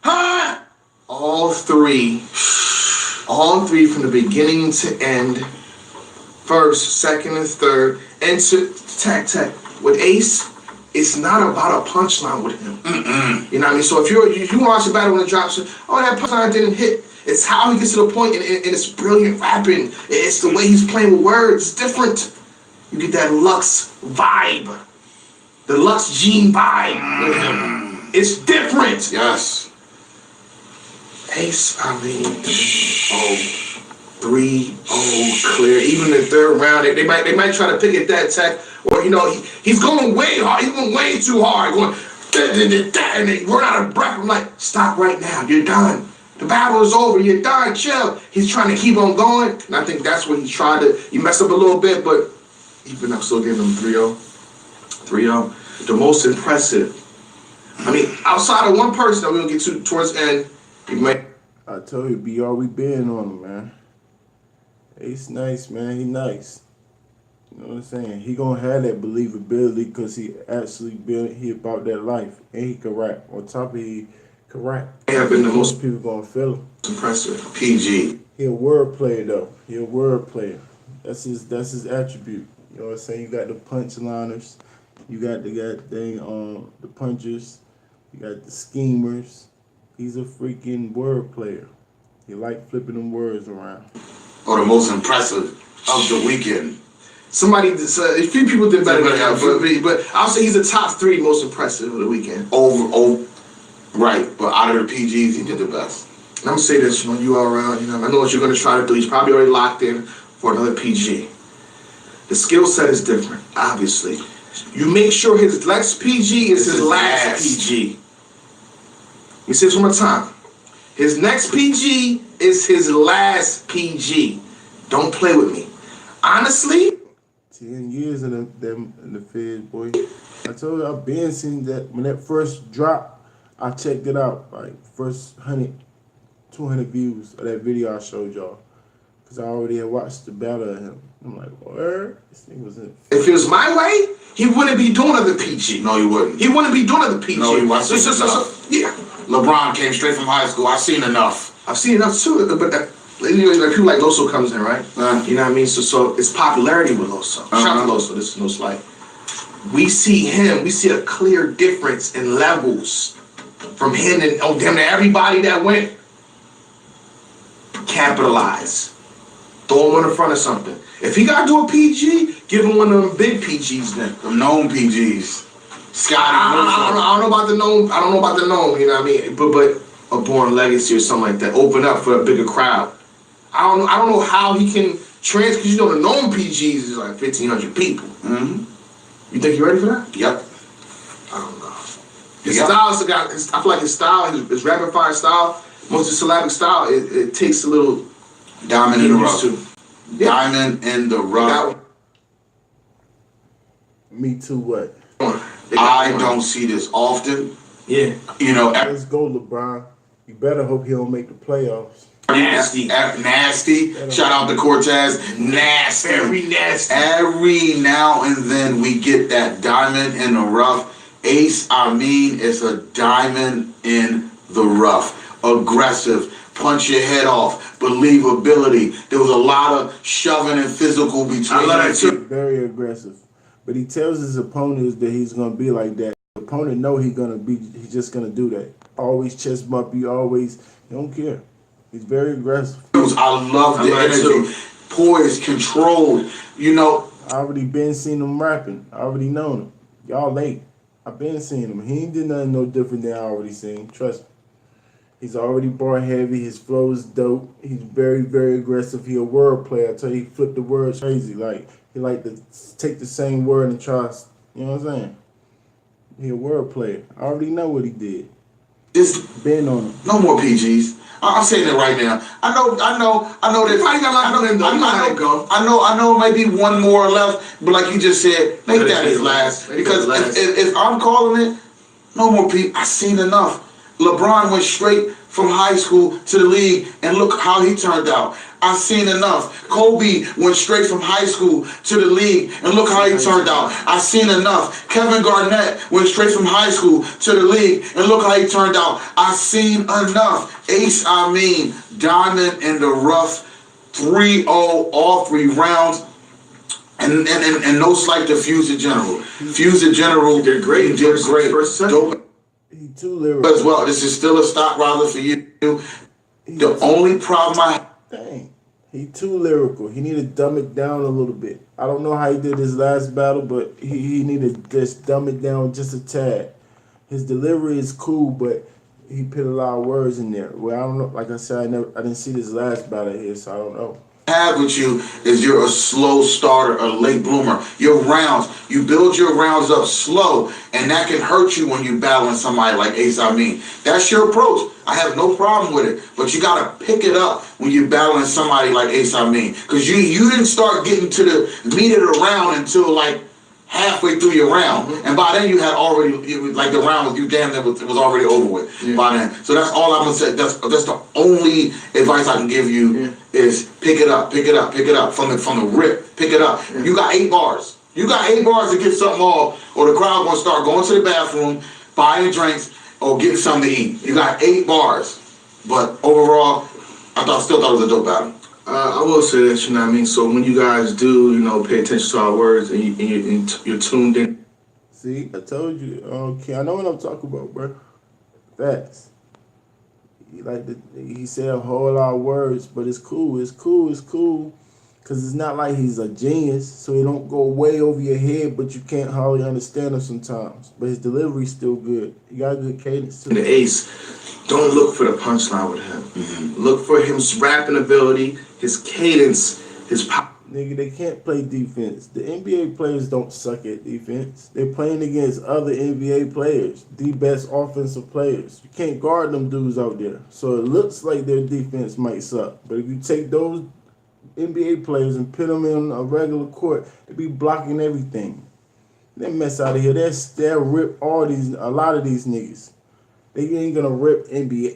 Huh? All three from the beginning to end, first, second, and third, and to tag. With Ace, it's not about a punchline with him. You know what I mean? So if you watch the battle when it drops, oh, that punchline didn't hit. It's how he gets to the point, and it's brilliant rapping. It's the way he's playing with words. It's different. You get that Lux vibe. The Lux Gene vibe with him. It's different. Yes. Ace, 3-0 clear. Even the third round, they might try to pick at that tech, or he's going way hard. He's going way too hard. Going and they run out of breath. I'm like, stop right now. You're done. The battle is over. You're done. Chill. He's trying to keep on going, and I think that's what he tried to. He messed up a little bit, but even I'm still giving him 3-0. 3-0. The most impressive. I mean, outside of one person that we're gonna get to towards the end, I told you, BR, we been on him, man. Ace nice, man. He nice. You know what I'm saying? He gonna have that believability because he actually he about that life, and he can rap. On top of he can rap. They have been the most people gonna feel him. Impressive. PG. He a word player though. He a word player. That's his attribute. You know what I'm saying? You got the punchliners, you got the goddamn the punchers, you got the schemers. He's a freaking word player. He like flipping them words around. Or the most impressive of the weekend. Somebody, a few people did better than him, but I'll say he's the top 3 most impressive of the weekend. Right, but out of the PGs, he did the best. And I'm gonna say this, you all around, I know what you're gonna try to do. He's probably already locked in for another PG. The skill set is different, obviously. You make sure his next PG is his last PG. Let me say this one more time. His next PG is his last PG. Don't play with me. Honestly, 10 years in the Feds, boy. I told you I've been seeing that when that first dropped. I checked it out, like first 200 views of that video I showed y'all, cause I already had watched the battle of him. I'm like, where? This thing was in. If it was my way, he wouldn't be doing another PG. No, he wouldn't. He wouldn't be doing another PG. No, he wasn't. Yeah. LeBron came straight from high school. I've seen enough. I've seen enough too, but people like Loso comes in, right? You know what I mean? So it's popularity with Loso. Shout out to Loso. This is no slight. We see a clear difference in levels from him and damn near everybody that went. Capitalize. Throw him in front of something. If he gotta do a PG, give him one of them big PGs then. The known PGs. Scotty. I don't know about the known. I don't know about the known. You know what I mean? But a Born Legacy or something like that. Open up for a bigger crowd. I don't know how he can because the known PGs is like 1,500 people. Mm-hmm. You think you ready for that? Yep. I don't know. His style is I feel like his style, his rapid fire style, most of syllabic style, it takes a little diamond in the rough. Yeah. Diamond in the rough. Me too. What? I don't see this often. Yeah. Let's go, LeBron. You better hope he don't make the playoffs. Nasty. Nasty. Shout out to Cortez. Nasty. Very nasty. Every now and then we get that diamond in the rough. Ace Amin is a diamond in the rough. Aggressive. Punch your head off. Believability. There was a lot of shoving and physical between I love that too. Very aggressive. But he tells his opponents that he's gonna be like that. The opponent know he's just gonna do that. Always chest bump you, he don't care. He's very aggressive. I love the energy. Poised, controlled, I already been seeing him rapping. I already known him. Y'all late. I've been seeing him. He ain't did nothing no different than I already seen. Trust me. He's already bar heavy. His flow is dope. He's very, very aggressive. He a word player. I tell you, he flipped the words crazy. Like, he like to take the same word and try, you know what I'm saying? He a word player. I already know what he did. Been on him. No more PGs. I'm saying it right now. I know that. I know maybe one more left, but like you just said, make that his last. Because if I'm calling it, no more PGs. I've seen enough. LeBron went straight from high school to the league, and look how he turned out. I've seen enough. Kobe went straight from high school to the league, and look how he turned out. I've seen enough. Kevin Garnett went straight from high school to the league, and look how he turned out. I've seen enough. Ace Amin, diamond in the rough, 3-0, all 3 rounds. And no slight to Fuse the General. Fuse the General did great. Dope. He too lyrical. As well, this is still a stock riser for you. The only problem I have. Dang. He too lyrical. He need to dumb it down a little bit. I don't know how he did his last battle, but he need to just dumb it down just a tad. His delivery is cool, but he put a lot of words in there. Well, I don't know. Like I said, I didn't see this last battle here, so I don't know. Have with you is you're a slow starter, a late bloomer. Your rounds, you build your rounds up slow, and that can hurt you when you're battling somebody like Ace Amin. That's your approach. I have no problem with it, but you gotta pick it up when you're battling somebody like Ace Amin, because you didn't start getting to the meat of the round until like halfway through your round, and by then you had already like the round with you damn near was already over with by then. So that's all I'm gonna say. That's the only advice I can give you is pick it up from the rip. Pick it up. You got 8 bars. You got 8 bars to get something off, or the crowd gonna start going to the bathroom, buying drinks, or getting something to eat. You got 8 bars. But overall, still thought it was a dope battle. I will say that, you know what I mean? So when you guys do, you know, pay attention to our words and you're tuned in. See, I told you. Okay, I know what I'm talking about, bro. Facts. He said a whole lot of words, but it's cool. It's cool. It's cool. Cause it's not like he's a genius, so he don't go way over your head, but you can't hardly understand him sometimes. But his delivery's still good. He got a good cadence too. The ace, don't look for the punchline with him. Mm-hmm. Look for his rapping ability, his cadence, his power. Nigga, they can't play defense. The NBA players don't suck at defense. They're playing against other NBA players, the best offensive players. You can't guard them dudes out there. So it looks like their defense might suck. But if you take those NBA players and put them in a regular court, they be blocking everything. They mess out of here. They'll rip a lot of these niggas. They ain't gonna rip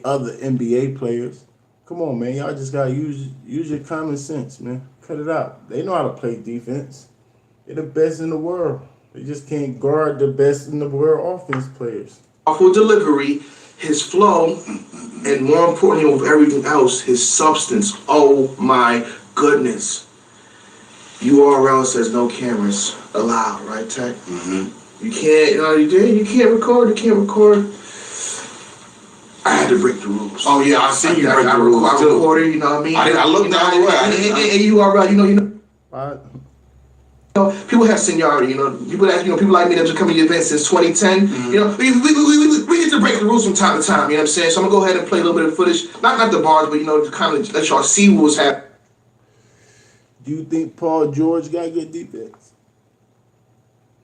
other NBA players. Come on, man. Y'all just gotta use your common sense, man. Cut it out. They know how to play defense. They're the best in the world. They just can't guard the best in the world offense players. Powerful delivery, his flow, and more importantly over everything else, his substance. Oh my goodness. URL says no cameras allowed, right, Tech? Mm-hmm. You can't record. I had to break the rules. Oh yeah, I see you break the rules I too. recorded, you know what I mean? I looked down the way. And URL, you know. What? You know, people have seniority, you know. People like me that have come to the event since 2010. Mm-hmm. You know, we get to break the rules from time to time. You know what I'm saying? So I'm gonna go ahead and play a little bit of footage, not the bars, but you know, to kind of let y'all see what was happening. Do you think Paul George got good defense?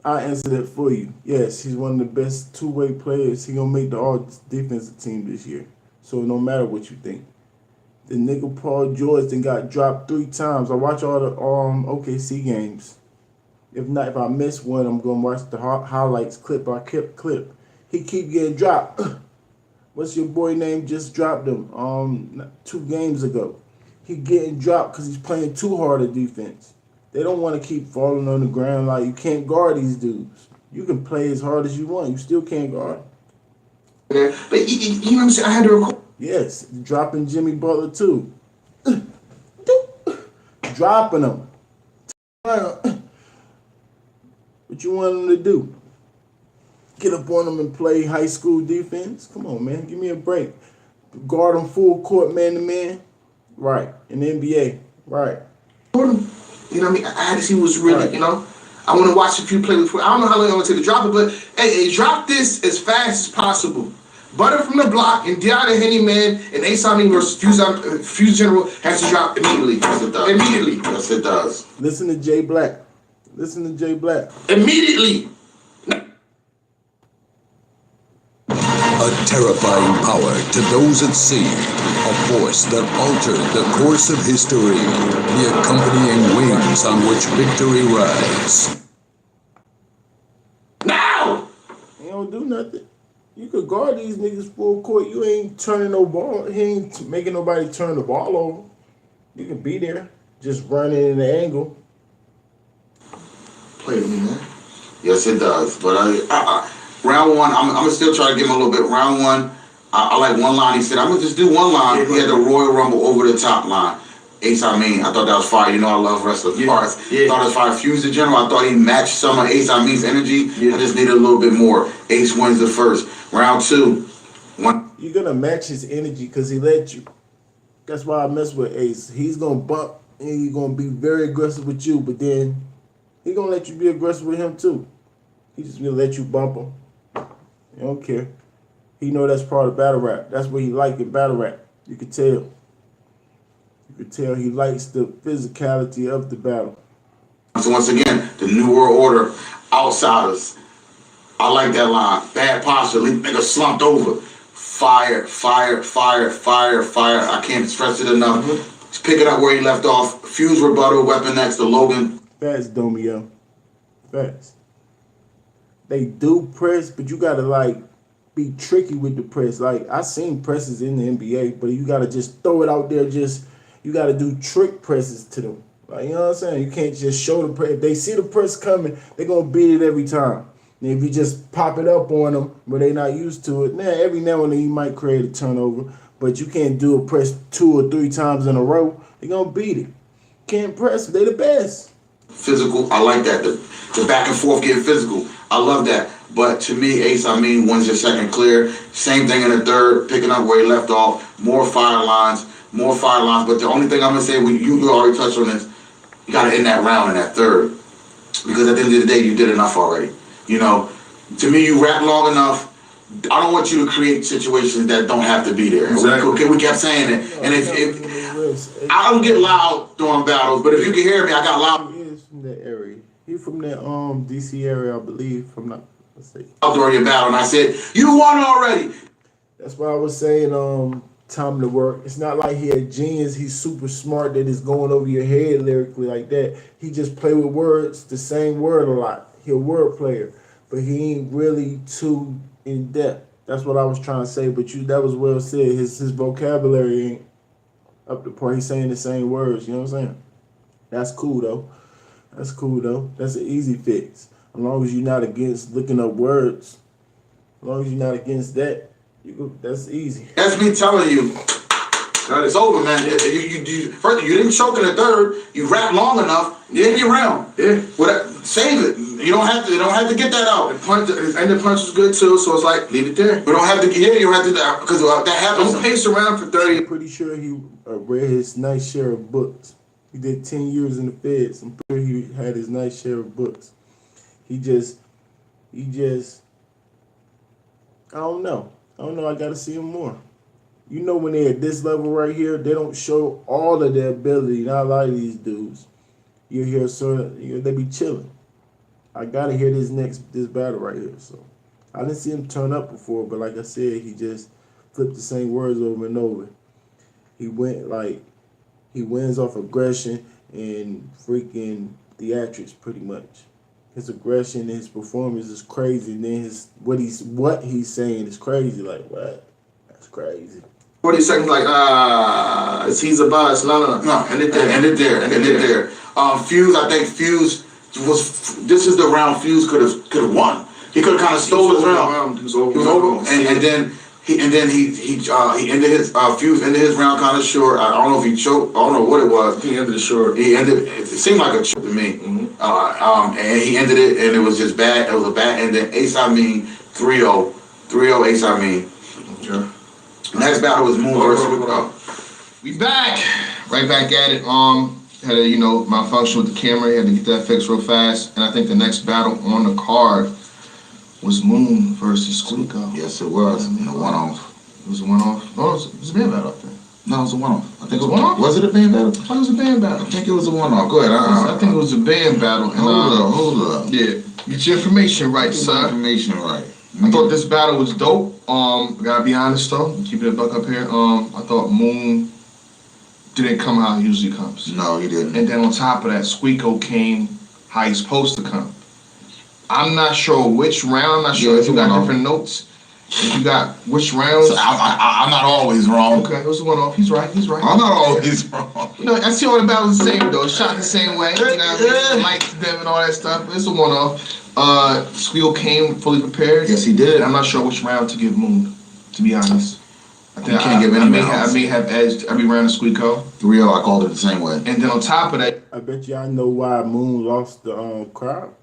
I'll answer that for you. Yes, he's one of the best two-way players. He gonna make the all-defensive team this year. So no matter what you think. The nigga Paul George then got dropped 3 times. I watch all the OKC games. If I miss one, I'm gonna watch the highlights clip by clip. He keep getting dropped. What's your boy name? Just dropped him 2 games ago. He getting dropped because he's playing too hard at defense. They don't want to keep falling on the ground. Like, you can't guard these dudes. You can play as hard as you want. You still can't guard. Yeah, but you know what I'm saying? I had to record. Yes, dropping Jimmy Butler too. Dropping him. What you want him to do? Get up on them and play high school defense? Come on, man. Give me a break. Guard them full court man to man? Right. In the NBA? Right. You know what I mean? I had to see what was really, right. You know? I want to watch a few play before. I don't know how long I'm going to take to drop it, but hey, drop this as fast as possible. Butter from the block and Deanna Henny, man, and Ace Amin versus Fuse General has to drop immediately. Yes, it does. Immediately. Yes, it does. Listen to Jay Black. Immediately. A terrifying power to those at sea. A force that altered the course of history. The accompanying wings on which victory rides. Now! He don't do nothing. You could guard these niggas full court. You ain't turning no ball. He ain't making nobody turn the ball over. You can be there. Just running in the angle. Play with me, man. Yes, it does. But round one, I'm gonna still try to give him a little bit. Round one, I like one line. He said, I'm gonna just do one line. He had the Royal Rumble over the top line. Ace Amin, I thought that was fire. You know I love wrestling parts. Yeah. Thought it was fire. Fuse the General, I thought he matched some of Ace Amin's energy. Yeah. I just needed a little bit more. Ace wins the first. Round 2. You're gonna match his energy because he let you. That's why I mess with Ace. He's gonna bump and he's gonna be very aggressive with you, but then he gonna let you be aggressive with him too. He just gonna let you bump him. He don't care. He know that's part of battle rap. That's what he like in battle rap. You could tell. You could tell he likes the physicality of the battle. So once again, the New World Order, outsiders. I like that line. Bad posture, nigga slumped over. Fire, fire, fire, fire, fire. I can't stress it enough. Just pick it up where he left off. Fuse rebuttal, Weapon X, the Logan. Facts, Domio. Facts. They do press, but you gotta like be tricky with the press. Like, I seen presses in the NBA, but you gotta just throw it out there. You gotta do trick presses to them. Like, you know what I'm saying? You can't just show the press. If they see the press coming, they're gonna beat it every time. And if you just pop it up on them where they're not used to it, every now and then you might create a turnover, but you can't do a press 2 or 3 times in a row. They gonna beat it. Can't press them. They the best. Physical, I like that. The back and forth getting physical. I love that. But to me, Ace Amin wins your second clear. Same thing in the third, picking up where he left off. More fire lines. But the only thing I'm gonna say, you already touched on this, you gotta end that round in that third. Because at the end of the day, you did enough already. You know, to me, you rap long enough. I don't want you to create situations that don't have to be there. Exactly. We kept saying it. And if I don't get loud during battles, but if you can hear me, I got loud. He is from that area. He from that DC area, I believe. From not, let's see. During your battle, and I said, "You won already." That's why I was saying, time to work. It's not like he a genius. He's super smart that is going over your head lyrically like that. He just play with words, the same word a lot. He a word player, but he ain't really too in depth. That's what I was trying to say. But that was well said. His vocabulary ain't up to par. He's saying the same words. You know what I'm saying? That's cool though. That's an easy fix. As long as you're not against looking up words. As long as you're not against that, that's easy. That's me telling you. It's over, man. First, you didn't choke in the third. You rapped long enough. You end your round. Yeah. Save it. You don't have to get that out. The punch was good too, so it's like leave it there. We don't have to. Yeah, you don't have to because that happens. Don't pace around for 30. I'm pretty sure he read his nice share of books. He did 10 years in the feds. I'm pretty sure he had his nice share of books. He just, I don't know. I gotta see him more. You know, when they're at this level right here, they don't show all of their ability. Not a lot of these dudes. You hear, so they be chilling. I gotta hear this battle right here. So I didn't see him turn up before, but like I said, he just flipped the same words over and over. He wins off aggression and freaking theatrics pretty much. His aggression and his performance is crazy. And then what he's saying is crazy. Like, what? That's crazy. 40 seconds, like, he's a boss. No. End it there. Fuse, I think Fuse this is the round Fuse could have won. He could have kind of stole his round. He was over. And then he ended his Fuse ended his round kind of short. I don't know if he choked. I don't know what it was. He ended it short. It seemed like a choke to me. And he ended it, and it was just bad. It was a bad ending. Ace Amin 3-0 Ace Amin. Sure. Next battle was Moon versus We back. Right back at it. Had a malfunction with the camera. Had to get that fixed real fast. And I think the next battle on the card was Moon versus Squeako. Yes, it was. A one-off. It was a one-off. No, it was a band battle, I think. No, it was a one-off. I think it was a one-off? Was it a band battle? I thought it was a band battle. I think it was a one-off. Go ahead. I think it was a band battle. And, hold up. Yeah. Get your information right, son. Information right. I thought this battle was dope. Gotta be honest though, keep it a buck up here. I thought Moon didn't come how he usually comes. No, he didn't. And then on top of that, Squeako came how he's supposed to come. I'm not sure which round. I'm not sure if you got different notes. If you got which rounds. So I'm not always wrong. Okay, it was a one-off. He's right. I'm not always wrong. I see all the battles the same though. Shot the same way. You know what I mean? Lights, them, and all that stuff. It's a one-off. Squeako came fully prepared. Yes, he did. I'm not sure which round to give Moon, to be honest. I think you can't give any rounds. I may have edged every round to Squeako. 3-0, I called it the same way. And then on top of that, I bet y'all know why Moon lost the crowd.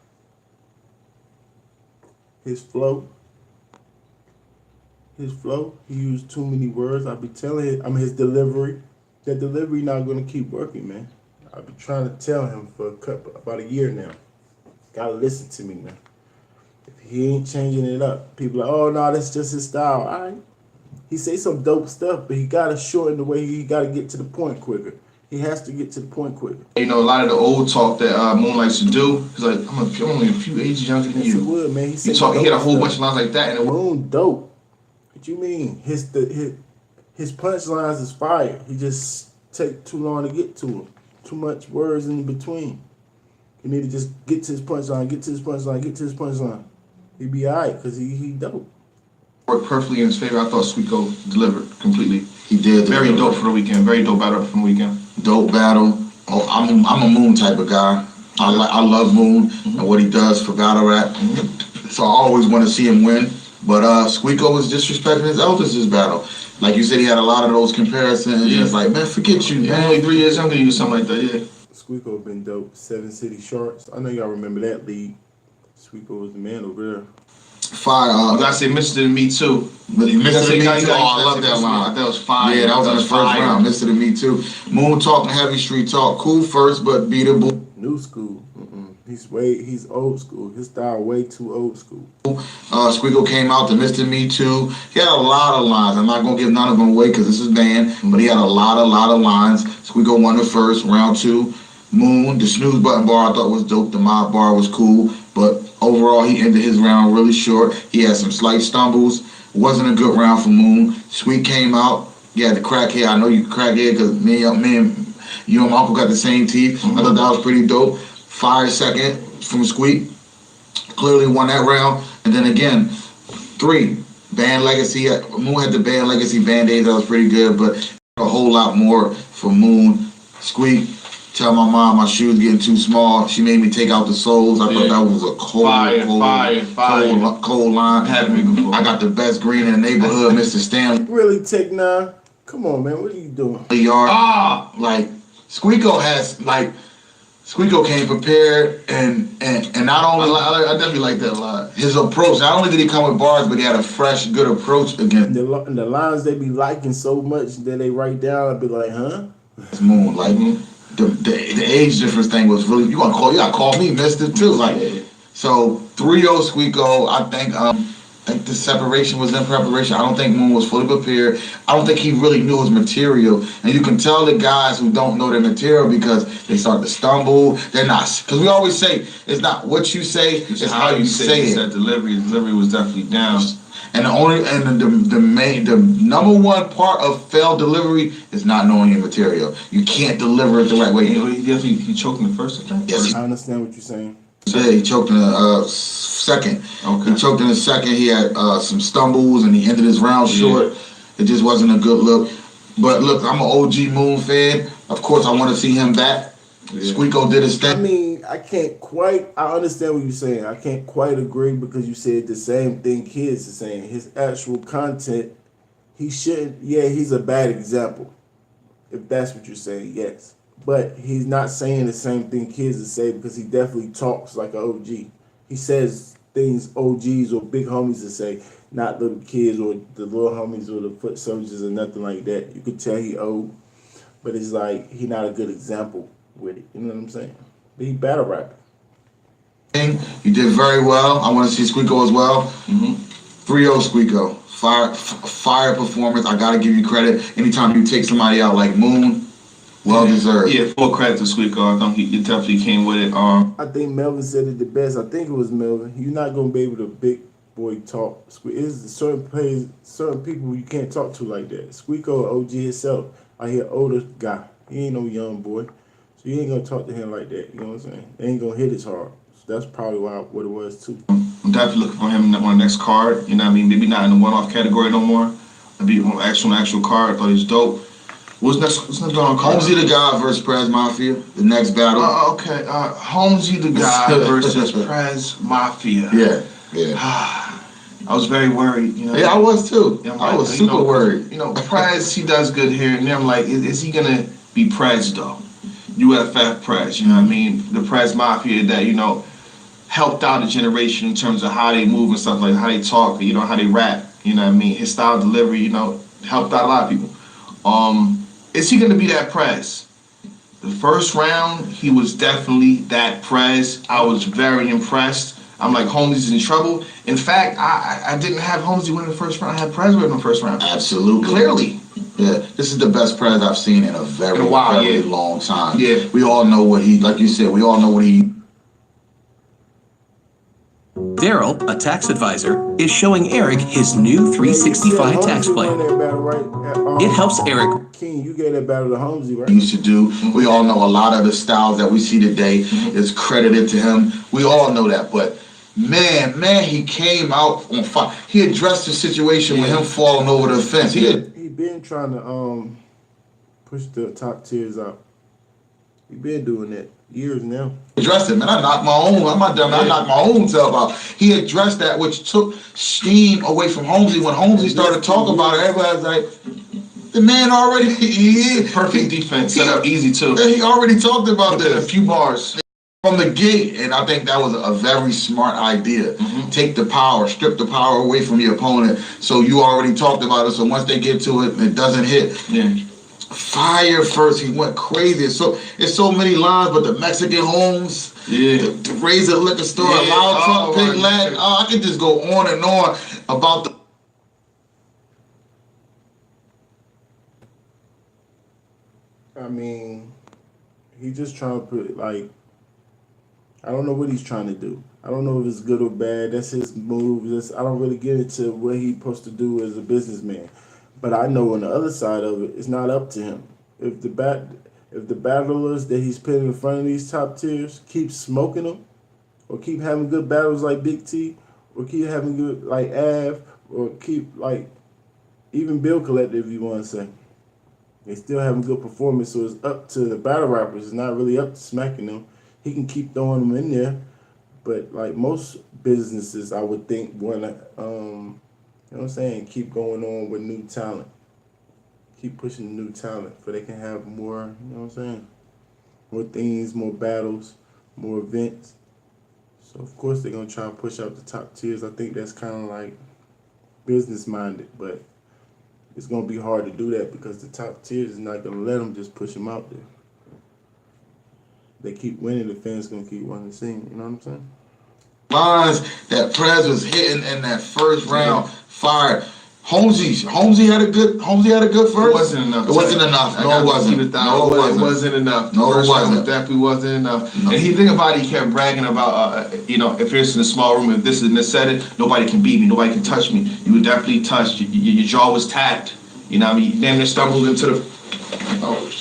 His flow. He used too many words. I be telling him, his delivery. That delivery not gonna keep working, man. I've been trying to tell him for about a year now. Gotta listen to me now. If he ain't changing it up, people are like, oh no, that's just his style. All right. He say some dope stuff, but he gotta shorten the way he gotta get to the point quicker. He has to get to the point quicker. A lot of the old talk that Moon likes to do. He's like, I'm only a few ages younger than you. He would, man. He had a whole bunch of lines like that. And Moon dope. What you mean? His punchlines is fire. He just take too long to get to him. Too much words in between. You need to just get to his punchline. He be alright because he dope. Worked perfectly in his favor. I thought Squeako delivered completely. He did. Very dope for the weekend. Very dope battle from the weekend. Dope battle. Oh, I'm a Moon type of guy. I love Moon and what he does for battle rap. So I always want to see him win. But Squeako was disrespecting his elders this battle. like you said, he had a lot of those comparisons. Yeah. It's like, man, forget you, Yeah, man. only 3 years younger than you, something like that. Yeah. Squeako been dope. 7 City Sharks. I know y'all remember that league. Squeako was the man over there. Fire. I gotta say, Mr. to Me Too. But he missed it to You me too. gotta- Oh, I love you that gotta say line. That was fire. Yeah, that was in the first fire. round. Missed it to me too. Moon talking heavy street talk. Cool first, but beatable. New school. He's old school. His style way too old school. Squeako came out to Mr. Me Too. He had a lot of lines. I'm not gonna give none of them away because this is banned, but he had a lot of lines. Squeako won the first round 2. Moon, the snooze button bar I thought was dope. The mob bar was cool, but overall he ended his round really short. He had some slight stumbles. Wasn't a good round for Moon. Sweet came out. Yeah, the crackhead. I know you crackhead because me and you and my uncle got the same teeth. I thought that was pretty dope. Fire second from Squeak. Clearly won that round. And then again, 3. Band Legacy. Moon had the Band Legacy Band-Aid. That was pretty good, but a whole lot more for Moon. Squeak, tell my mom my shoes getting too small. She made me take out the soles. I thought that was a cold line. I got the best green in the neighborhood, Mr. Stanley. Really, Tech 9? Come on, man. What are you doing? Yard. Like Squeako came prepared and not only I definitely like that a lot. his approach. Not only did he come with bars, but he had a fresh, good approach against The lines they be liking so much that they write down, I'd be like, huh? Moon. Like the age difference thing was really you gotta call me Mister too. Like so 3-0 Squeako. I think the separation was in preparation. I don't think Moon was fully prepared. I don't think he really knew his material. And you can tell the guys who don't know their material because they start to stumble. They're not, because we always say, it's not what you say, it's how you say it. That delivery was definitely down. And the number one part of failed delivery is not knowing your material. You can't deliver it the right way. He choked in the first, I think? Yes, I understand what you're saying. yeah, he choked in the second. Okay. He choked in the second. He had some stumbles and he ended his round short. It just wasn't a good look. But look, I'm an OG Moon fan. Of course, I want to see him back. Yeah. Squeako did his I thing. mean, I understand what you're saying. I can't quite agree because you said the same thing kids are saying. His actual content, he's a bad example. If that's what you're saying, yes. But he's not saying the same thing kids are saying because he definitely talks like an OG. He says things OGs or big homies would say, not little kids or the little homies or the foot soldiers or nothing like that. You could tell he old, but it's like he not a good example with it. You know what I'm saying? But he battle rapping. You did very well. I want to see Squeako as well. 3-0 Squeako. Fire performance. I got to give you credit. Anytime you take somebody out like Moon, well deserved. Yeah, full credit to Squeako. I think he definitely came with it. I think Melvin said it the best. I think it was Melvin. You're not gonna be able to big boy talk. It's certain people you can't talk to like that. Squeako, OG himself, I hear older guy. He ain't no young boy, so you ain't gonna talk to him like that. You know what I'm saying? They ain't gonna hit as hard. So that's probably what it was too. I'm definitely looking for him on the next card. You know what I mean? Maybe not in the one-off category no more. Maybe on actual card. I thought he was dope. What's next on card? Holmesy the God versus Prez Mafia. The next battle. Okay. Holmesy the God versus Prez Mafia. Yeah. I was very worried. You know. Yeah, I was too. Yeah, I was super worried. You know, Prez, he does good here, and then I'm like, is he gonna be Prez though? UFF Prez, you know what I mean? The Prez Mafia that, you know, helped out a generation in terms of how they move and stuff, like how they talk, you know, how they rap, you know what I mean? His style of delivery, you know, helped out a lot of people. Is he gonna be that Prez? The first round, he was definitely that Prez. I was very impressed. I'm like, Holmesy's in trouble. In fact, I didn't have Holmesy win the first round. I had Prez win the first round. Absolutely. Clearly. Yeah, this is the best Prez I've seen in a very long time. Yeah. We all know what he, like you said, we all know what he... Daryl, a tax advisor, is showing Eric his new 365 tax plan. It helps Eric. King, you gave that battle to Holmesy, right? He used to do. We all know a lot of the styles that we see today is credited to him. We all know that, but man, he came out on fire. He addressed the situation with him falling over the fence. He been trying to push the top tiers out. He been doing that years now. Addressed it, man. I knocked my own. I'm not dumb. I knocked my own self out. He addressed that, which took steam away from Holmesy. When Holmesy started talking about it, everybody was like, the man already. Perfect defense. Set up easy too. He already talked about A this few bars. from the gate, and I think that was a very smart idea. Take the power, strip the power away from your opponent. So you already talked about it. So once they get to it, it doesn't hit. Yeah. Fire first, he went crazy. So it's so many lines, but the Mexican homes, the Razor liquor store, Loud Truck, Pig Lag. I could just go on and on about the. I mean, he's just trying to put, like, I don't know what he's trying to do. I don't know if it's good or bad. That's his move. I don't really get into what he's supposed to do as a businessman. But I know on the other side of it, it's not up to him. If the battlers that he's putting in front of these top tiers keep smoking them, or keep having good battles like Big T, or keep having good like Av, or keep like even Bill Collector, if you want to say, they still having good performance. So it's up to the battle rappers. It's not really up to smacking them. He can keep throwing them in there, but like most businesses, I would think want to, you know what I'm saying, keep going on with new talent. Keep pushing new talent so they can have more, you know what I'm saying, more things, more battles, more events. So of course they're gonna try and push out the top tiers. I think that's kind of like business minded, but it's gonna be hard to do that because the top tiers is not gonna let them just push them out there. They keep winning, the fans gonna keep wanting to see them, you know what I'm saying? Lines that Prez was hitting in that first round, fired. Holmesy had a good first. It wasn't enough. It wasn't enough. No, it wasn't. It wasn't enough. No, it wasn't. Definitely wasn't enough. No. And he think about it, he kept bragging about, if it's in a small room, if this is in this setting, nobody can beat me, nobody can touch me. You were definitely touched. Your jaw was tapped. You know what I mean? You damn near stumbled into the.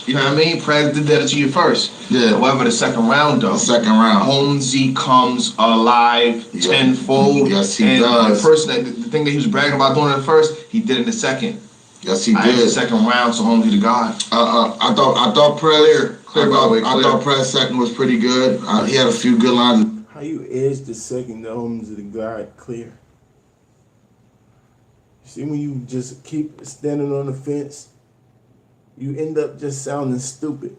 You know what I mean? Prez did that to you first. Yeah. However, the second round though. Holmesy comes alive tenfold. Yes, he does. The thing that he was bragging about doing in the first, he did in the second. Yes, he did. The second round, so Holmesy the God. I thought Prez clear by the way. I thought Prez second was pretty good. He had a few good lines. How you edge the second to Holmesy the God clear? You see, when you just keep standing on the fence, you end up just sounding stupid.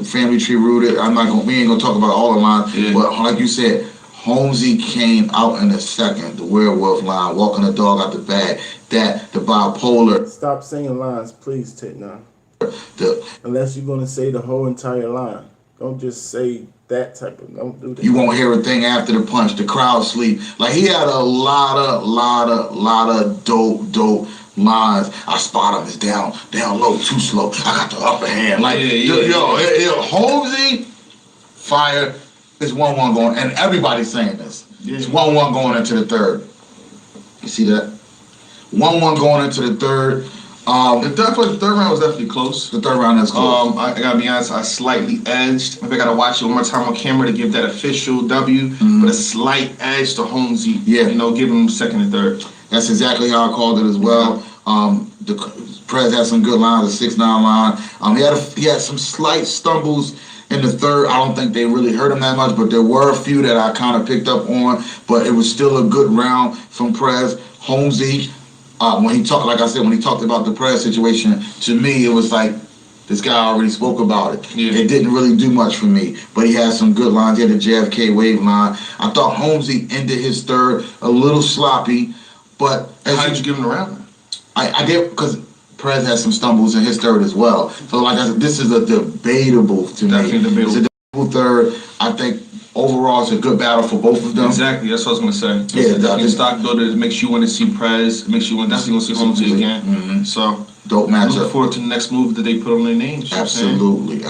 Family tree rooted. We ain't gonna talk about all the lines, but like you said, Holmesy came out in the second. The werewolf line, walking the dog out the bag. The bipolar. Stop saying lines, please, Ted9. Unless you're gonna say the whole entire line. Don't just say that type of. Don't do that. You won't hear a thing after the punch. The crowd sleep. Like he had a lot of dope lines. I spot him. It's down low, too slow. I got the upper hand. Like Holmesy, fire. It's 1-1 going, and everybody's saying this. It's 1-1 going into the third. You see that? 1-1 going into the third. The third round was definitely close. The third round is close. I gotta be honest, I slightly edged. Maybe I gotta watch it one more time on camera to give that official W. But a slight edge to Holmesy. Yeah. Give him second and third. That's exactly how I called it as well. The Prez had some good lines, a 6-9 line. He had some slight stumbles in the third. I don't think they really hurt him that much, but there were a few that I kind of picked up on. But it was still a good round from Prez. Holmesy, when he talked about the Prez situation, to me it was like this guy already spoke about it. Yeah. It didn't really do much for me, but he had some good lines. He had the JFK wave line. I thought Holmesy ended his third a little sloppy, but how did you give him the round? I did, because Prez had some stumbles in his third as well. So like I said, this is a debatable to me. It's a debatable third. I think overall it's a good battle for both of them. Exactly, that's what I was gonna say. Yeah, definitely stock builder. It makes you want to see Prez. It makes you definitely want to see Holmesy again. So dope matchup. Look forward to the next move that they put on their names. Absolutely.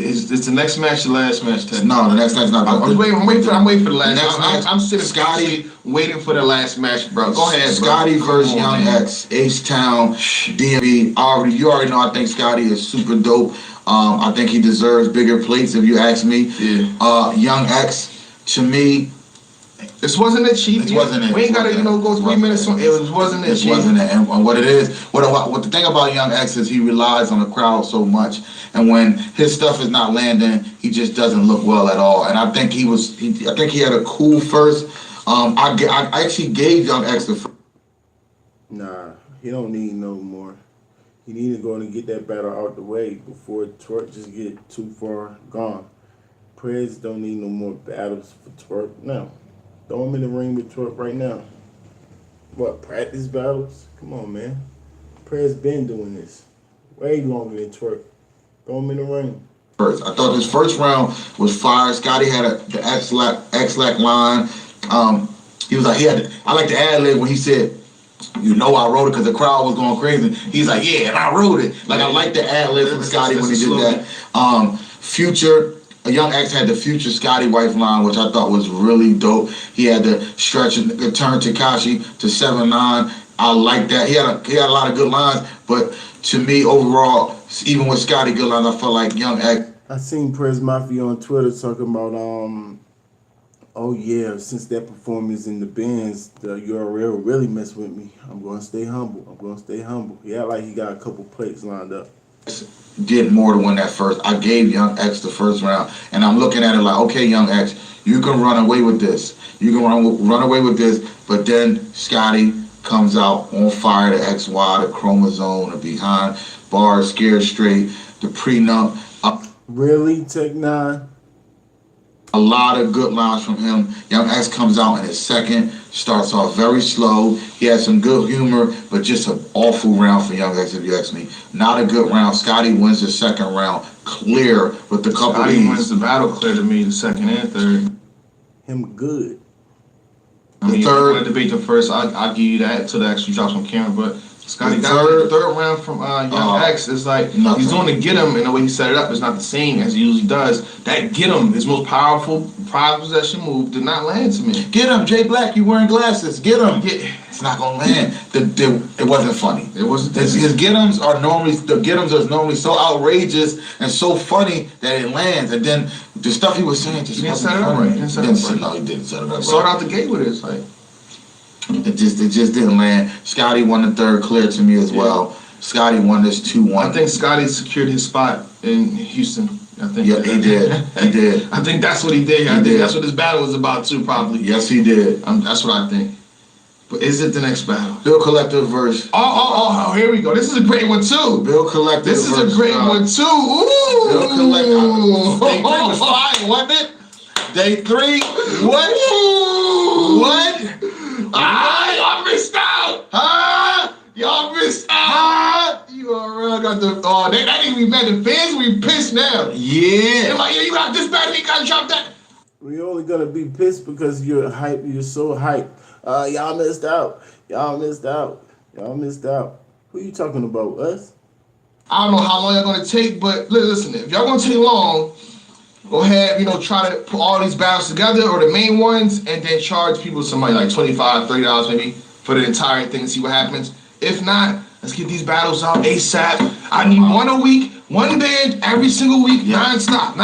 Is the next match the last match, Ted? No, the next match not. I'm waiting for the last match. I'm sitting Scotty waiting for the last match, bro. Go ahead, Scotty versus Young X, H-Town, DMV. You already know I think Scotty is super dope. I think he deserves bigger plates if you ask me. Yeah. Young X, to me, This wasn't it, Chief. It wasn't it. We ain't gotta, go 3 minutes on it. Wasn't it, It Chief. wasn't it. And what it is, what the thing about Young X is he relies on the crowd so much. And when his stuff is not landing, he just doesn't look well at all. And I think he had a cool first. I actually gave Young X the first. Nah, he don't need no more. He need to go and get that battle out the way before Twerk just get too far gone. Prez don't need no more battles for Twerk now. Throw him in the ring with Twerk right now. What, practice battles? Come on, man. Prez been doing this way longer than Twerk. Throw him in the ring. First, I thought this first round was fire. Scotty had the X-Lac line. He was like, I like the ad-lib when he said, I wrote it because the crowd was going crazy. He's like, yeah, and I wrote it. Like, I like the ad-lib from Scotty when he did that. Future, Young X had the Future Scotty wife line, which I thought was really dope. He had the stretch and turn Tekashi to 7-9. I like that. He had a lot of good lines, but to me, overall, even with Scotty good lines, I felt like Young X. I seen Prez Mafia on Twitter talking about, oh yeah, since that performance in the Benz, the URL really messed with me. I'm gonna stay humble. Yeah, like he got a couple plates lined up. Did more to win that first. I gave Young X the first round, and I'm looking at it like, okay, Young X, you can run away with this. You can run away with this, but then Scotty comes out on fire, the XY, the chromosome, the behind bars, scared straight, the prenup. Really, Tech-9? A lot of good lines from him. Young X comes out in his second, starts off very slow. He has some good humor, but just an awful round for Young X, if you ask me. Not a good round. Scotty wins the second round clear with the couple Scotty E's. wins the battle clear to me, the second and third. Him good. I mean, The if third. you want to debate the first, I'll give you that until the actually drops on camera, but Scotty The got third. the third round from Young X. It's like Nothing. he's doing to get him, and the way he set it up is not the same as he usually does. That get him, his most powerful prize possession move, did not land to me. Get him, Jay Black, you wearing glasses. Get him. Yeah. It's not gonna land. It wasn't funny. It wasn't. His get-ems are normally so outrageous and so funny that it lands. And then the stuff he was saying just He didn't wasn't set it up funny. right. He didn't set it up right. No, he didn't set it up Start right. out the gate with it. It's like It just didn't land. Scotty won the third clear to me as well. Scotty won this 2-1. I think Scotty secured his spot in Houston. I think. Yeah, he did. He did. I think that's what he did. I think that's what this battle was about too, probably. Yes, he did. That's what I think. But is it the next battle? Bill Collector verse. Oh, here we go. This is a great one too. Bill Collector. This is a great one too. Ooh. Bill Collector. Day 3 was fire, wasn't it? Day 3. What? What? Y'all missed out. Huh? Y'all missed out. You already got the. Oh, they ain't even mad. The fans will be pissed now. Yeah. They're like, yeah, you got this battle. You got to drop that. We only gonna be pissed because you're hype. You're so hyped. Y'all missed out. Y'all missed out. Y'all missed out. Who you talking about? Us? I don't know how long y'all gonna take, but listen, if y'all gonna take long, go ahead, try to put all these battles together or the main ones and then charge people some money, like $25, $30 maybe for the entire thing and see what happens. If not, let's get these battles out ASAP. I need one a week, one band every single week, non-stop.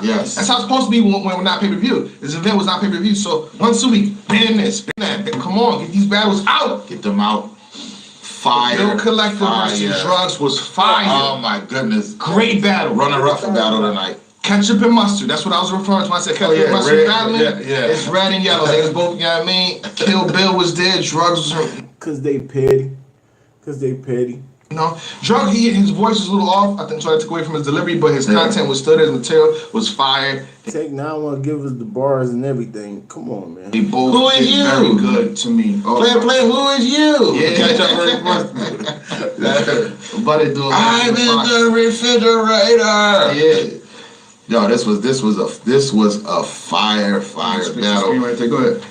Yes. That's how it's supposed to be when we're not pay-per-view. This event was not pay-per-view, so once a week, band this, band that. Come on, get these battles out. Get them out. Fire. Bill Collector versus Drugs was fire. Oh my goodness. Great battle. Runner-up for battle tonight. Ketchup and mustard. That's what I was referring to when I said ketchup and mustard red, battling. yeah. It's red and yellow. They was both, you know what I mean? Kill Bill was there. Drugs was, Cause they petty. Drug, his voice was a little off. I think so I took away from his delivery, but his content was still there. His material was fire. Tech-9 wanna give us the bars and everything. Come on, man. They both Who is did you? very good to me. Play, who is you? Yeah. Ketchup versus mustard. But it do. I'm in the refrigerator. Yeah. Yo, this was a fire battle. Right there. Go ahead.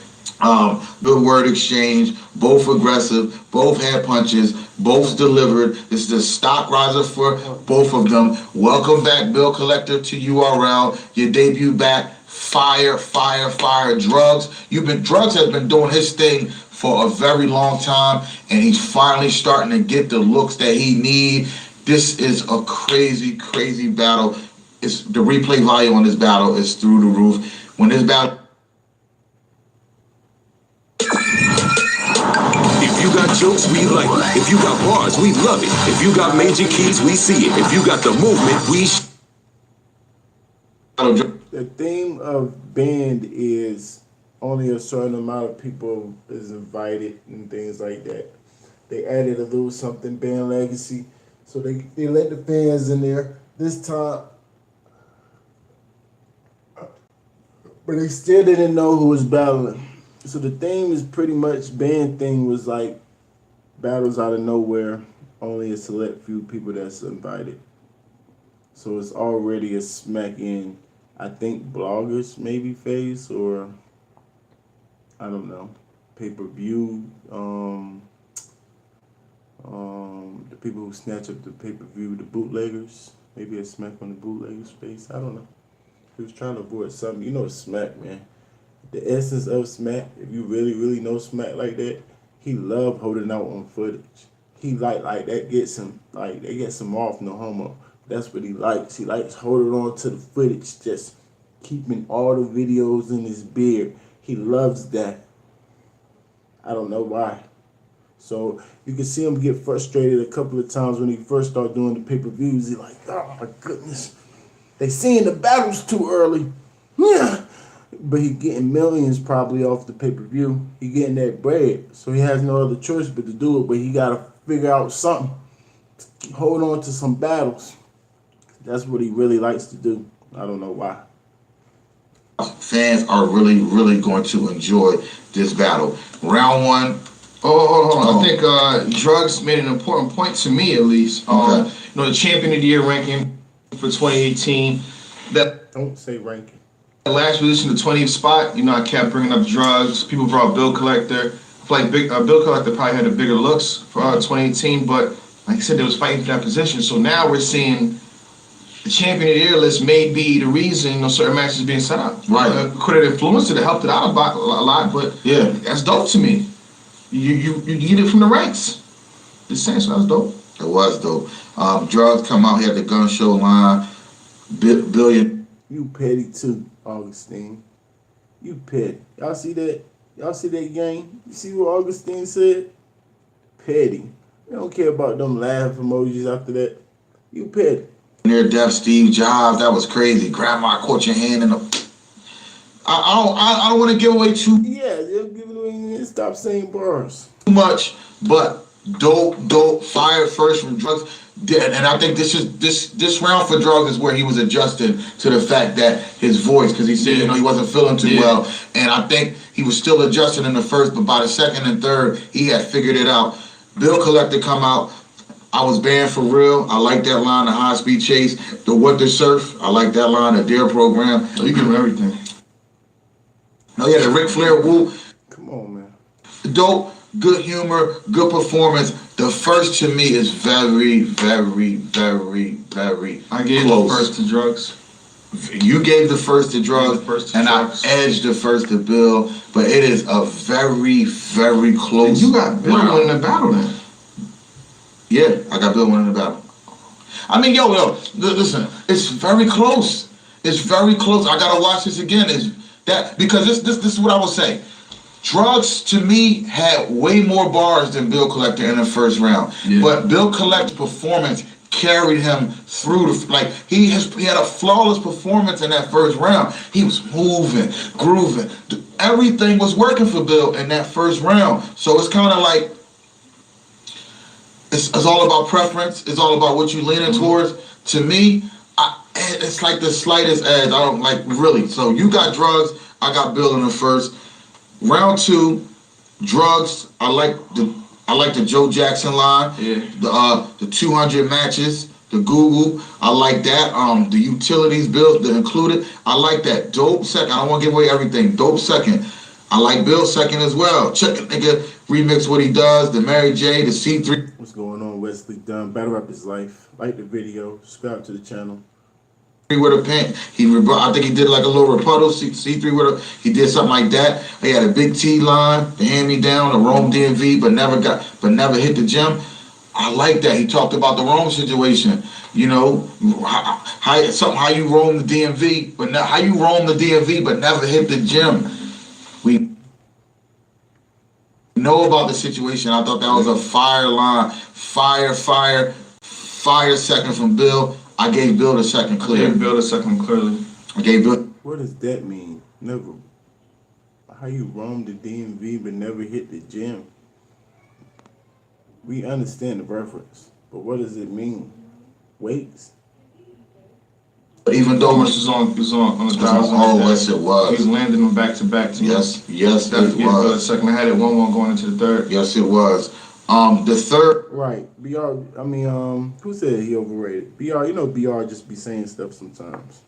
Good word exchange, both aggressive, both had punches, both delivered. This is a stock riser for both of them. Welcome back, Bill Collector, to URL. Your debut back, fire. Drugs. Drugs has been doing his thing for a very long time, and he's finally starting to get the looks that he need. This is a crazy battle. It's the replay value on this battle is through the roof. When this battle jokes, we like it. If you got bars, we love it. If you got major keys, we see it. If you got the movement, we The theme of band is only a certain amount of people is invited and things like that. They added a little something, band legacy, so they let the fans in there this time. But they still didn't know who was battling. So the theme is pretty much, band thing was like battles out of nowhere, only a select few people that's invited. So it's already a smack in, I think, bloggers maybe phase, or I don't know, pay-per-view, the people who snatch up the pay-per-view, the bootleggers, maybe a smack on the bootleggers face, I don't know. He was trying to avoid something. You know Smack, man. The essence of Smack, if you really know Smack like that, he loved holding out on footage. He like that gets him, like, they gets him off, no homo. That's what he likes. He likes holding on to the footage, just keeping all the videos in his beard. He loves that. I don't know why. So you can see him get frustrated a couple of times when he first started doing the pay-per-views. He's like, oh my goodness. They seeing the battles too early. Yeah. But he getting millions probably off the pay-per-view. He getting that bread. So he has no other choice but to do it. But he got to figure out something. Hold on to some battles. That's what he really likes to do. I don't know why. Fans are really going to enjoy this battle. Round one. Hold on. I think Drugs made an important point to me, at least. Okay. You know, the Champion of the Year ranking for 2018. That don't say ranking. The last position, the 20th spot. You know, I kept bringing up Drugs. People brought Bill Collector. I feel like Bill Collector probably had the bigger looks for 2018, but like I said, they was fighting for that position. So now we're seeing the Champion of the Year list may be the reason, you know, certain matches being set up. Right. Could have influenced it, helped it out a lot, but yeah, that's dope to me. You get it from the ranks. Just saying, so that's dope. It was dope. Drugs come out, he had the gun show line. Billion. You petty too, Augustine. You petty. Y'all see that? Y'all see that game? You see what Augustine said? Petty. You don't care about them laugh emojis after that. You petty. Near death Steve Jobs, that was crazy. Grandma caught your hand in the. I don't want to give away too. Yeah, they'll give it away. Stop saying bars. Too much, but dope, fire first from Drugs. And I think this round for Drugs is where he was adjusting to the fact that his voice, because he said, you know, he wasn't feeling too well. And I think he was still adjusting in the first, but by the second and third, he had figured it out. Bill Collector come out. I was banned for real. I like that line, the high speed chase, the what the surf. I like that line, the Dare program. So you give him everything. No, yeah, the Ric Flair woo. Come on, man. Dope, good humor, good performance. The first to me is very I gave close. the first to Drugs. You gave the first to Drugs, and I edged the first to Bill, but it is a very close. And you got Bill winning the battle then. Yeah, I got Bill winning the battle. I mean, yo, listen, it's very close. It's very close. I gotta watch this again. Because this is what I will say. Drugs to me had way more bars than Bill Collector in the first round, but Bill Collector's performance carried him through he had a flawless performance in that first round. He was moving, grooving. Everything was working for Bill in that first round. So it's kind of like it's all about preference. It's all about what you leaning towards. To me, it's like the slightest edge. I don't like really. So you got Drugs. I got Bill in the first. Round two, Drugs. I like the Joe Jackson line. Yeah. The 200 matches. The Google. I like that. The utilities bills that included. I like that. Dope second. I don't want to give away everything. Dope second. I like Bill second as well. Check it, nigga. Remix what he does. The Mary J. The C3. What's going on, Wesley Dunn? Battle Rap is life. Like the video. Subscribe to the channel. With a pen, I think he did like a little rebuttal. C3 with a, he did something like that. He had a big T line, the hand me down, the Rome DMV, but never hit the gym. I like that. He talked about the Rome situation. You know, how you roam the DMV, but how you roam the DMV, but never hit the gym. We know about the situation. I thought that was a fire line. Fire second from Bill. I gave Bill the second clear. Bill the second clearly. I gave Bill. What does that mean? Never. How you roam the DMV but never hit the gym? We understand the reference, but what does it mean? Weights? Even though Thomas was on the thousand. Oh, yes, it was. He's landing them back to back. Yes, Definitely it was. Second, I had it 1-1 going into the third. Yes, it was. The third. Right. BR, I mean, who said he overrated? BR, you know BR just be saying stuff sometimes.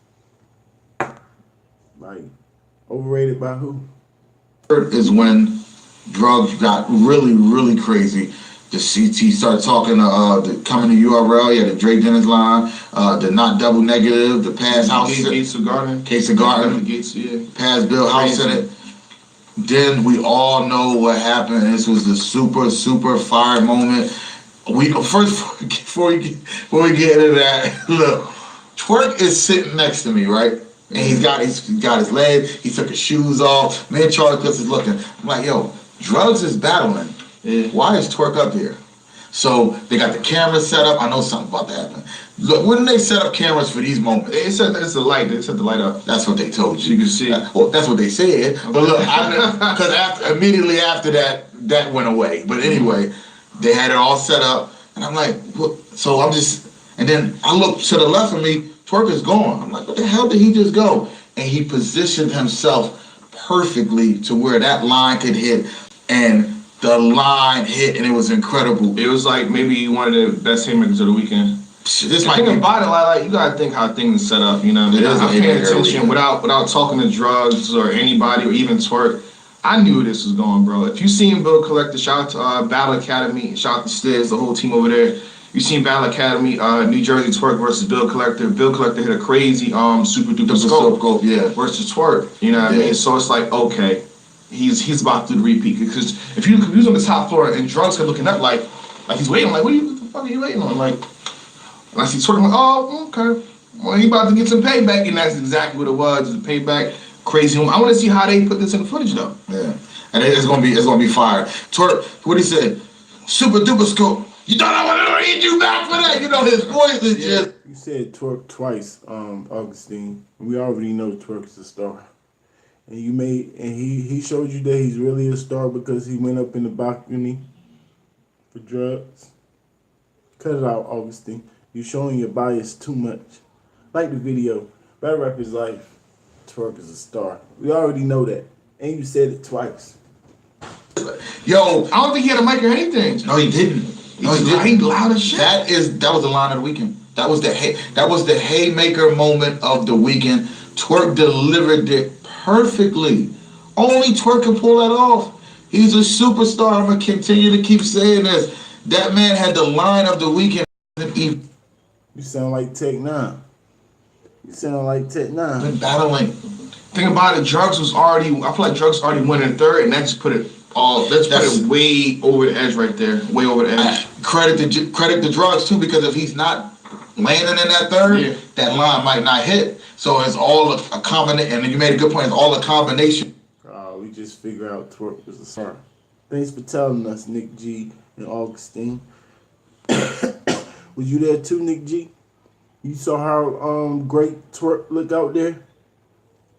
Like, overrated by who? Third is when drugs got really, really crazy. The CT started talking the coming to URL, yeah, the Drake Dennis line, the not double negative, the pass house. Gates of Garden. Case of Garden. Gates, yeah. Pass Bill House in it. Then we all know what happened. This was the super fire moment. We first before we get into that, look, Twerk is sitting next to me, right? And he's got his legs. He took his shoes off. Me and Charlie Clips is looking. I'm like, yo, drugs is battling. Yeah. Why is Twerk up here? So they got the cameras set up. I know something about that happened. Look, when they set up cameras for these moments? They said it's the light. They set the light up. That's what they told you. You can see. Well, that's what they said. Okay. But look, because immediately after that went away. But anyway, they had it all set up, and I'm like, what? So I'm just, and then I look to the left of me. Twerk is gone. I'm like, what the hell did he just go? And he positioned himself perfectly to where that line could hit, and the line hit, and it was incredible. It was like maybe one of the best haymakers of the weekend. This might think about it, like you gotta think how things are set up. You know, what I mean? I'm paying attention without talking to drugs or anybody or even Twerk. I knew this was going, bro. If you seen Bill Collector, shout out to Battle Academy, shout out to Stiz, the whole team over there. You seen Battle Academy, New Jersey Twerk versus Bill Collector. Bill Collector hit a crazy super duper scope yeah, versus Twerk. You know what I mean? So it's like, okay, he's about to do the repeat, because if you was on the top floor and drugs kept looking up like he's waiting, like what the fuck are you waiting on? Like, and I see Twerk, I'm like, oh, okay, well he about to get some payback, and that's exactly what it was, the payback. Crazy. I want to see how they put this in the footage though. Yeah, and it's gonna be fire. Twerk, what he said, super duper scope. You thought I wanted to eat you back for that? You know his voice is just. You said Twerk twice, Augustine. We already know Twerk's a star. And he showed you that he's really a star because he went up in the balcony for drugs. Cut it out, Augustine. You're showing your bias too much. Like the video. Battle Rap is life. Twerk is a star. We already know that. And you said it twice. Yo, I don't think he had a mic or anything. No, he didn't. No, he didn't. He loud as shit. That was the line of the weekend. That was the haymaker moment of the weekend. Twerk delivered it perfectly. Only Twerk can pull that off. He's a superstar. I'm gonna continue to keep saying this. That man had the line of the weekend. You sound like Tech 9. You sound like Tech 9. Been battling. Think about it. Drugs was already. I feel like Drugs already went in third, and that just put it all. Let's put it way over the edge right there. Way over the edge. Credit the Drugs too, because if he's not landing in that third, that line might not hit. So it's all a combination. And you made a good point. It's all a combination. We just figure out Twerk was a star. Thanks for telling us, Nick G and Augustine. Was you there too, Nick G? You saw how great Twerk looked out there?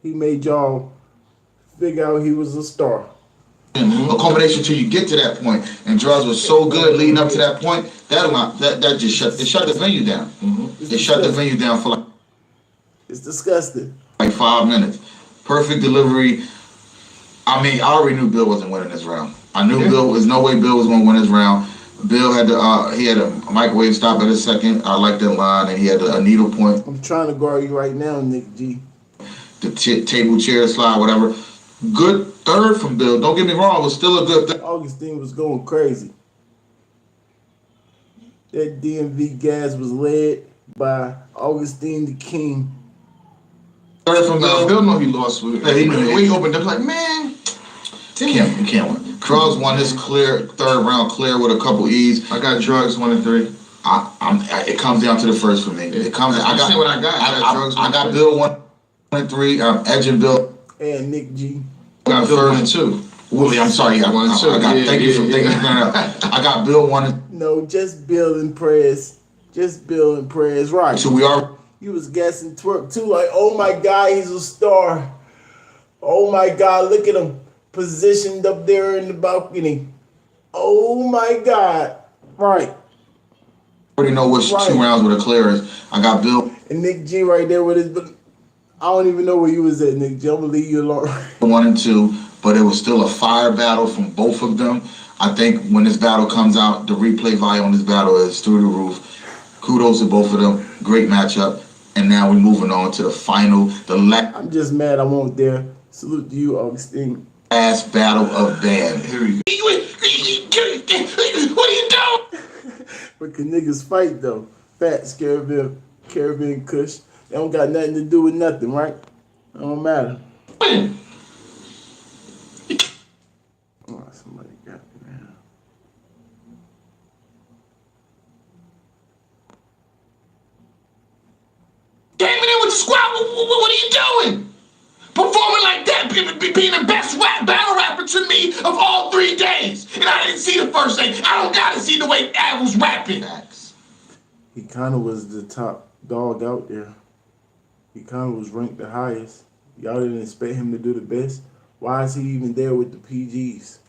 He made y'all figure out he was a star. A combination till you get to that point. And Drugs was so good leading up to that point, that just shut the venue down. It shut the venue down for like... It's disgusting. Like 5 minutes. Perfect delivery. I mean, I already knew Bill wasn't winning this round. I knew Bill, there's no way Bill was going to win this round. Bill had he had a microwave stop at a second. I like that line, and he had a needle point. I'm trying to guard you right now, Nick G. The table chair slide, whatever. Good third from Bill. Don't get me wrong, it was still a good third. Augustine was going crazy. That DMV gas was led by Augustine the King. Third from Bill. Bill know he lost with it. Yeah, he knew when he opened up, like, man, you can't win. Drugs won his third round clear with a couple E's. I got Drugs 1 and 3. It comes down to the first for me. It comes. I got Bill 1 and 3. I'm edging Bill. And Nick G. I got Bill 1 and 2. Willie, I'm sorry. Thank you for thinking. I got Bill wanted. No, just Bill and Prez. Just Bill and Prez, right? So we are. You was guessing Twerk too, like, oh my God, he's a star. Oh my God, look at him positioned up there in the balcony. Oh my God, right? Already know which 2 rounds were the clearest. I got Bill and Nick G right there with his. I don't even know where you was at, Nick G. I'm gonna leave you alone. 1 and 2, but it was still a fire battle from both of them. I think when this battle comes out, the replay value on this battle is through the roof. Kudos to both of them. Great matchup. And now we're moving on to the final, I'm just mad I won't there. Salute to you, Augustine. Last battle of band. Here we go. What are you doing? But can niggas fight though? Fats, Caribbean Kush. They don't got nothing to do with nothing, right? It don't matter. Oh, somebody got me, man. Came in with the squad. What are you doing? Performing like that, being the best battle rapper to me of all 3 days. And I didn't see the first day. I don't gotta see the way Av was rapping. He kind of was the top dog out there. He kind of was ranked the highest. Y'all didn't expect him to do the best. Why is he even there with the PGs?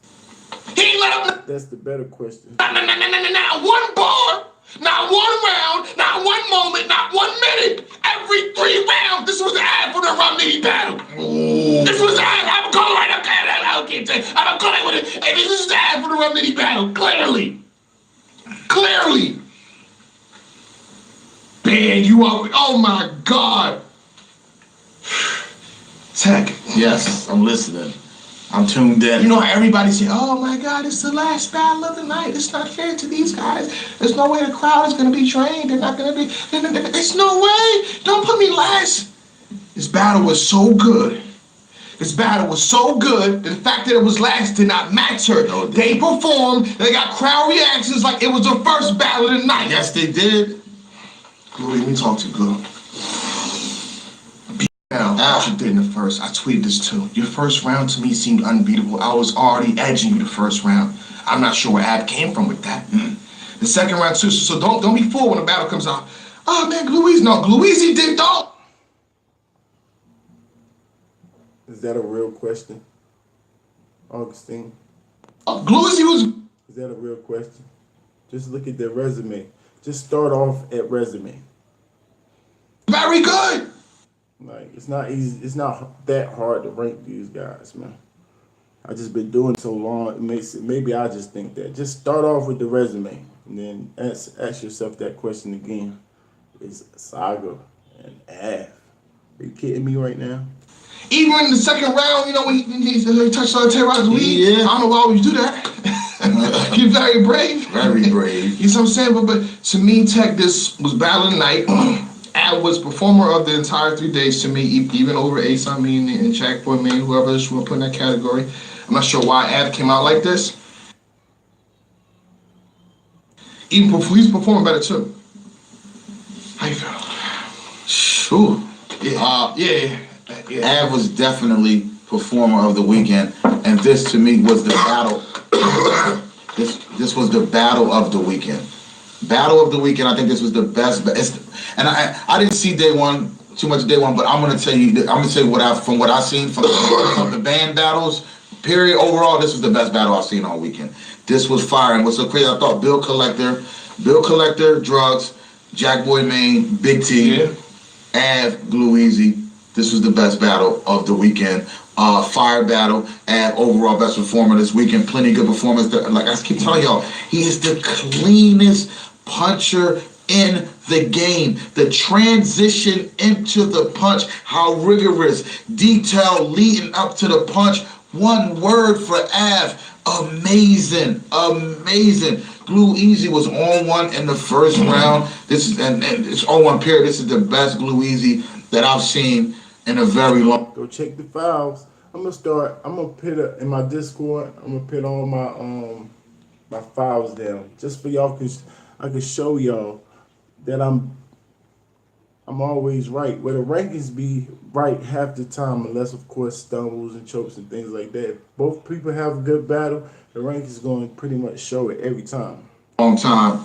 He ain't let him. That's the better question. Not 1 bar, not 1 round, not 1 moment, not 1 minute. Every 3 rounds, this was the ad for the Romney battle. Ooh. This was the ad. I'm calling right now. I'm calling with it. Hey, this is the ad for the Romney battle. Clearly. Man, you are. Oh my God. Tech. Yes, I'm listening. I'm tuned in. You know how everybody say, oh my God, it's the last battle of the night. It's not fair to these guys. There's no way the crowd is going to be trained. They're not going to be. There's no way. Don't put me last. This battle was so good. The fact that it was last did not matter. No, they performed. They got crowd reactions like it was the first battle of the night. Yes, they did. Glue, let me talk to you, Glue. What you did in the first, I tweeted this too. Your first round to me seemed unbeatable. I was already edging you the first round. I'm not sure where Ab came from with that. The second round too, so don't be fooled when the battle comes out. Oh man, Gluezy did don't. Is that a real question, Augustine? Gluezy was. Is that a real question? Just look at their resume. Just start off at resume. Very good. Like, it's not easy. It's not that hard to rank these guys, man. I just been doing it so long. It makes it. Maybe I just think that. Just start off with the resume, and then ask yourself that question again. Is Saga and Av? Are you kidding me right now? Even in the second round, you know, when he touched on Terry's lead, I don't know why would you do that. You're very brave. Very brave. You know what I'm saying? But to me, Tech, this was battle of the night. Ab was performer of the entire 3 days to me, even over Ace, I mean, and Jack Boy, man, whoever else you want to put in that category. I'm not sure why Ab came out like this. He's performing better too. How you feel? Yeah. Av was definitely performer of the weekend, and this to me was the battle. This was the battle of the weekend. Battle of the weekend. I think this was the best. And I didn't see day one too much day one, but I'm gonna tell you what I've seen from the band battles. Period. Overall, this was the best battle I've seen all weekend. This was fire. And what's so crazy? I thought Bill Collector, Drugs, Jack Boy Maine, Big T, Av, Gluezy. This was the best battle of the weekend. Fire battle, and overall best performer this weekend. Plenty good performance. Like I keep telling y'all, he is the cleanest puncher in the game. The transition into the punch, how rigorous, detail leading up to the punch. One word for Av, amazing. Gluezy was on one in the first round. This is and it's on one period. This is the best Gluezy that I've seen in a very long. Go check the files. I'm gonna put it in my Discord. I'm gonna put all my my files down just for y'all. I can show y'all that I'm I'm always right. Where the rankings be right half the time, unless of course stumbles and chokes and things like that. If both people have a good battle, the rankings is going to pretty much show it every time. Long time.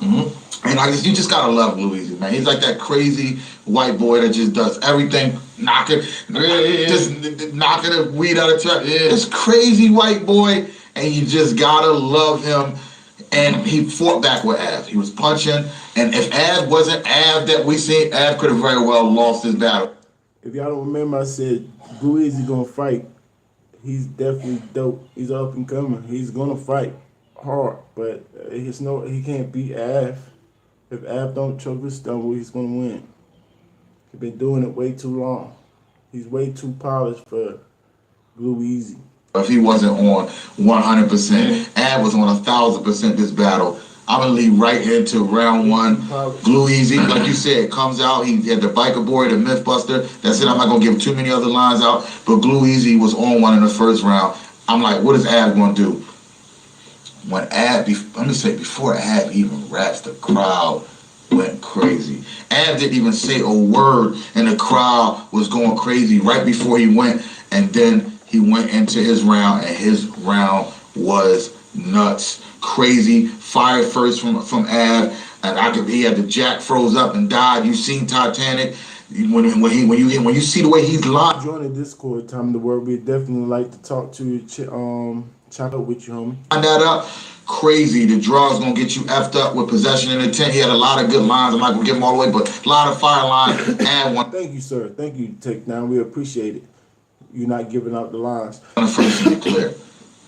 And you just gotta love Louis, man. He's like that crazy white boy that just does everything, just knocking the weed out of trash. This crazy white boy, and you just gotta love him. And he fought back with Av. He was punching, and if Av wasn't Av that we seen, Av could have very well lost his battle. If y'all don't remember, I said Blue Easy gonna fight. He's definitely dope. He's up and coming. He's gonna fight hard, but he can't beat Av. If Av don't choke or stumble, he's gonna win. He's been doing it way too long. He's way too polished for Blue Easy. If he wasn't on 100%, Av was on 1,000% this battle. I'm gonna lead right into round one. Blue Easy, like you said, comes out. He had the biker boy, the Mythbuster. That's it. I'm not gonna give too many other lines out. But Blue Easy was on one in the first round. I'm like, what is Av gonna do? When Av, let me say, before Av even raps, the crowd went crazy. Av didn't even say a word, and the crowd was going crazy right before he went. And then he went into his round, and his round was nuts, crazy. Fire first from Av, and he had the jack froze up and died. You seen Titanic? When you see the way he's lying. Join the Discord, Time the Word. We definitely like to talk to you, chop up with you, homie. Line that up, crazy. The drugs gonna get you effed up with possession and intent. He had a lot of good lines. I'm not gonna give them all the way, but a lot of fire lines. And one. Thank you, sir. Thank you, Takedown. We appreciate it. You're not giving out the lines. The first one to clear.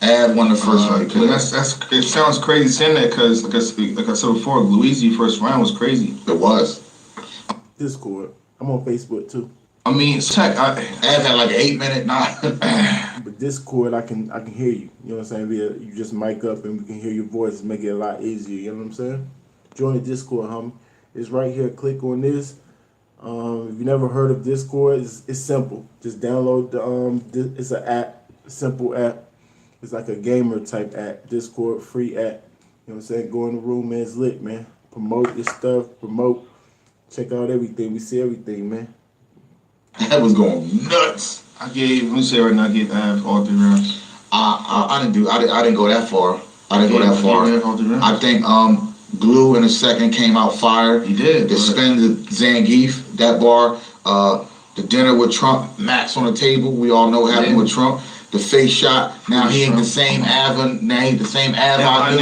Av won the first one to clear. It sounds crazy saying that because, like I said before, Louisi first round was crazy. It was. Discord. I'm on Facebook too. I mean, check. Av had like an 8-minute But Discord, I can hear you. You know what I'm saying? You just mic up and we can hear your voice, make it a lot easier. You know what I'm saying? Join the Discord, homie. It's right here. Click on this. If you never heard of Discord, it's simple. Just download the it's an app, a simple app. It's like a gamer type app. Discord, free app. You know what I'm saying? Go in the room, man. It's lit, man. Promote your stuff. Promote. Check out everything. We see everything, man. That was going nuts. I gave Av all 3 rounds. I didn't go that far. I think Glue in the second came out fire. He did. The spin to Zangief, that bar. The dinner with Trump, Max on the table. We all know what happened with Trump. The face shot. Now he ain't the same Av. Now he the same Av I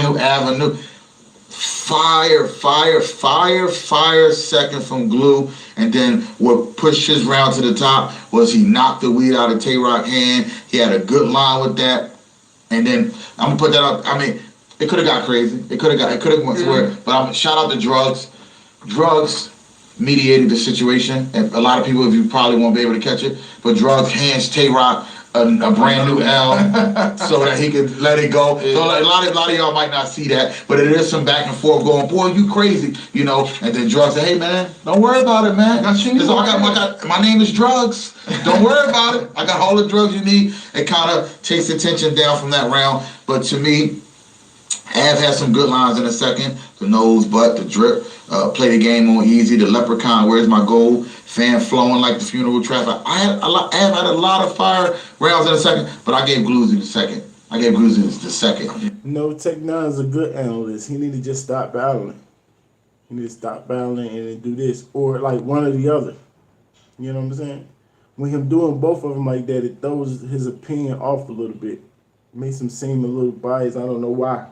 knew. Fire second from Glue. And then what pushed his round to the top was he knocked the weed out of Tay-Rock hand. He had a good line with that. And then I'm gonna put that up. I mean, it could have got crazy. It could have went somewhere. But shout out to Drugs. Drugs mediated the situation. And a lot of people, if you probably won't be able to catch it, but Drugs hands Tay-Rock a brand new L so that he could let it go. So a lot of y'all might not see that, but it is some back and forth going, boy, you crazy, you know. And then Drugs say, hey man, don't worry about it, man. My name is Drugs. Don't worry about it. I got all the drugs you need. It kind of takes the tension down from that round. But to me, Av had some good lines in the second. The nose, butt, the drip, play the game on easy, the leprechaun, where's my gold? Fan flowing like the funeral traffic. Av had a lot of fire rounds in the second, but I gave Gloozy the second. The second. No, Tech9 is a good analyst. He need to just stop battling. He need to stop battling and then do this, or like one or the other. You know what I'm saying? When him doing both of them like that, it throws his opinion off a little bit. It makes him seem a little biased. I don't know why.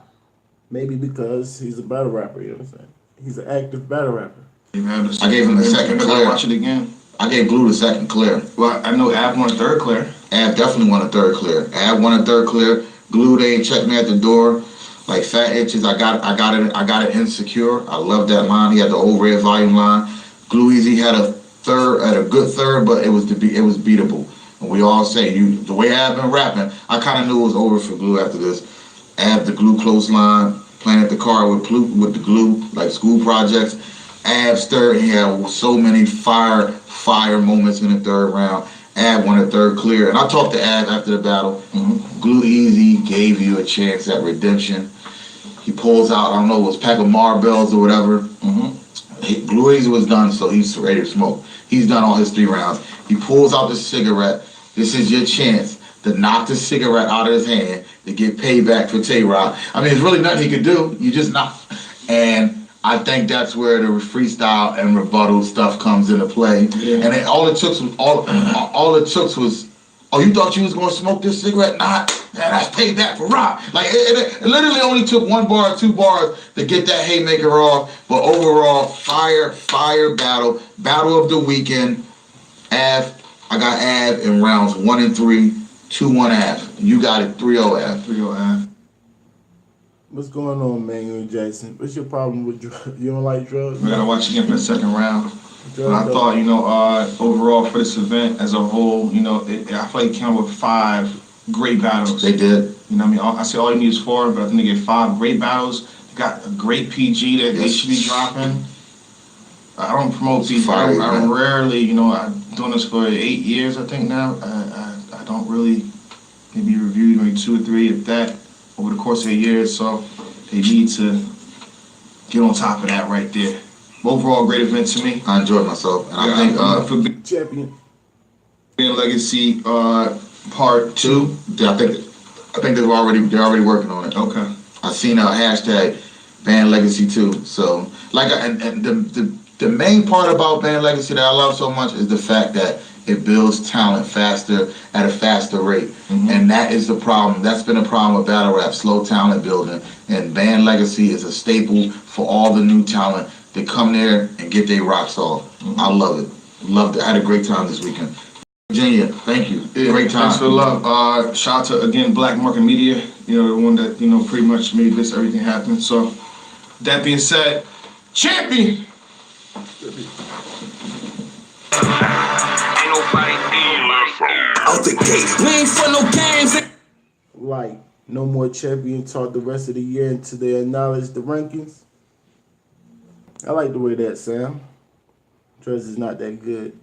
Maybe because he's a battle rapper. You know what I'm saying? He's an active battle rapper. I gave him the second clear. Watch it again. I gave Glue the second clear. Well, I know Av won a third clear. Av definitely won a third clear. Av won a third clear. Glue, they ain't checked me at the door. Like Fat Itches, I got it insecure. I love that line. He had the old red volume line. Glue Easy had a good third, but it was beatable. And we all say the way Av been rapping, I kind of knew it was over for Glue after this. Av the Glue close line, playing at the car with the Glue, like school projects. Av's third, he had so many fire moments in the third round. Av won a third clear. And I talked to Av after the battle. Glue Easy gave you a chance at redemption. He pulls out, I don't know, it was a pack of Marbles or whatever. Glue Easy was done, so he's ready to smoke. he's done all his 3 rounds. He pulls out the cigarette. This is your chance to knock the cigarette out of his hand to get payback for Tay-Rock. I mean, there's really nothing he could do. You just knock. And I think that's where the freestyle and rebuttal stuff comes into play. Yeah. And all it took was, oh, you thought you was gonna smoke this cigarette? Nah, that's payback for Rock. Like it literally only took 1 bar or 2 bars to get that haymaker off. But overall, fire battle of the weekend. I got Av in rounds 1 and 3, 2-1 Av. You got it 3-0 Av. 3-0 Av. What's going on, Manuel Jackson? What's your problem with drugs? You don't like drugs? We gotta watch again for the 2nd round. But I thought, overall for this event as a whole, I feel like he came up with 5 great battles. They did. You know what I mean? I say all you need is 4, but I think they get 5 great battles. They got a great PG that they should be dropping. I don't promote PG. I rarely, I'm doing this for 8 years, I think now. I don't really maybe review maybe 2 or 3, if that, over the course of a year. So they need to get on top of that right there. Overall, great event to me. I enjoyed myself, and I think champion. Being Legacy Part 2. I think they're already working on it. Okay. I seen a hashtag Band Legacy 2. So and the main part about Band Legacy that I love so much is the fact that it builds talent faster at a faster rate. Mm-hmm. And that is the problem. That's been a problem with battle rap, slow talent building. And Band Legacy is a staple for all the new talent to come there and get their rocks off. Mm-hmm. I love it. Loved it. I had a great time this weekend. Virginia, thank you. Yeah, great time. Thanks for the love. Shout out to, again, Black Market Media, the one that, pretty much made everything happen. So, that being said, champion! Out the gate. We ain't for no games. Like, no more champion talk the rest of the year until they acknowledge the rankings. I like the way that sound. Trez is not that good.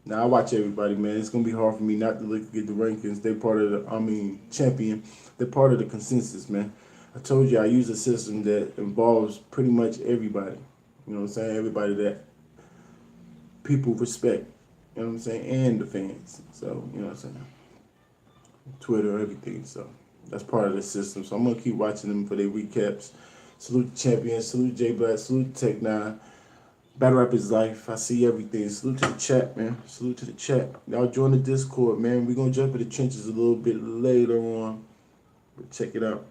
Now I watch everybody, man. It's gonna be hard for me not to look at the rankings. They're part of the, champion. They're part of the consensus, man. I told you I use a system that involves pretty much everybody. You know what I'm saying? Everybody that people respect. You know what I'm saying? And the fans. So, you know what I'm saying? Twitter, everything. So that's part of the system. So I'm gonna keep watching them for their recaps. Salute the champion, salute J Black, salute Tech 9. Battle Rap is life. I see everything. Salute to the chat, man. Salute to the chat. Y'all join the Discord, man. We're gonna jump in the trenches a little bit later on. But check it out.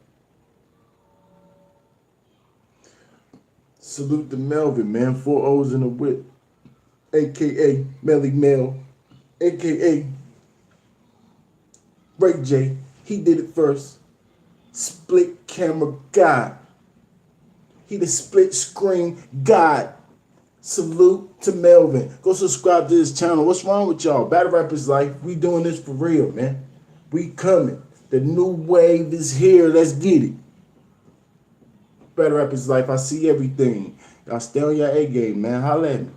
Salute to Melvin, man. 4 O's in a whip. AKA Melly Mel. AKA Ray J. He did it first. Split camera God. He the split screen God. Salute to Melvin. Go subscribe to this channel. What's wrong with y'all? Battle Rap is life. We doing this for real, man. We coming. The new wave is here. Let's get it. Battle Rap is life. I see everything. Y'all stay on your A game, man. Holla at me.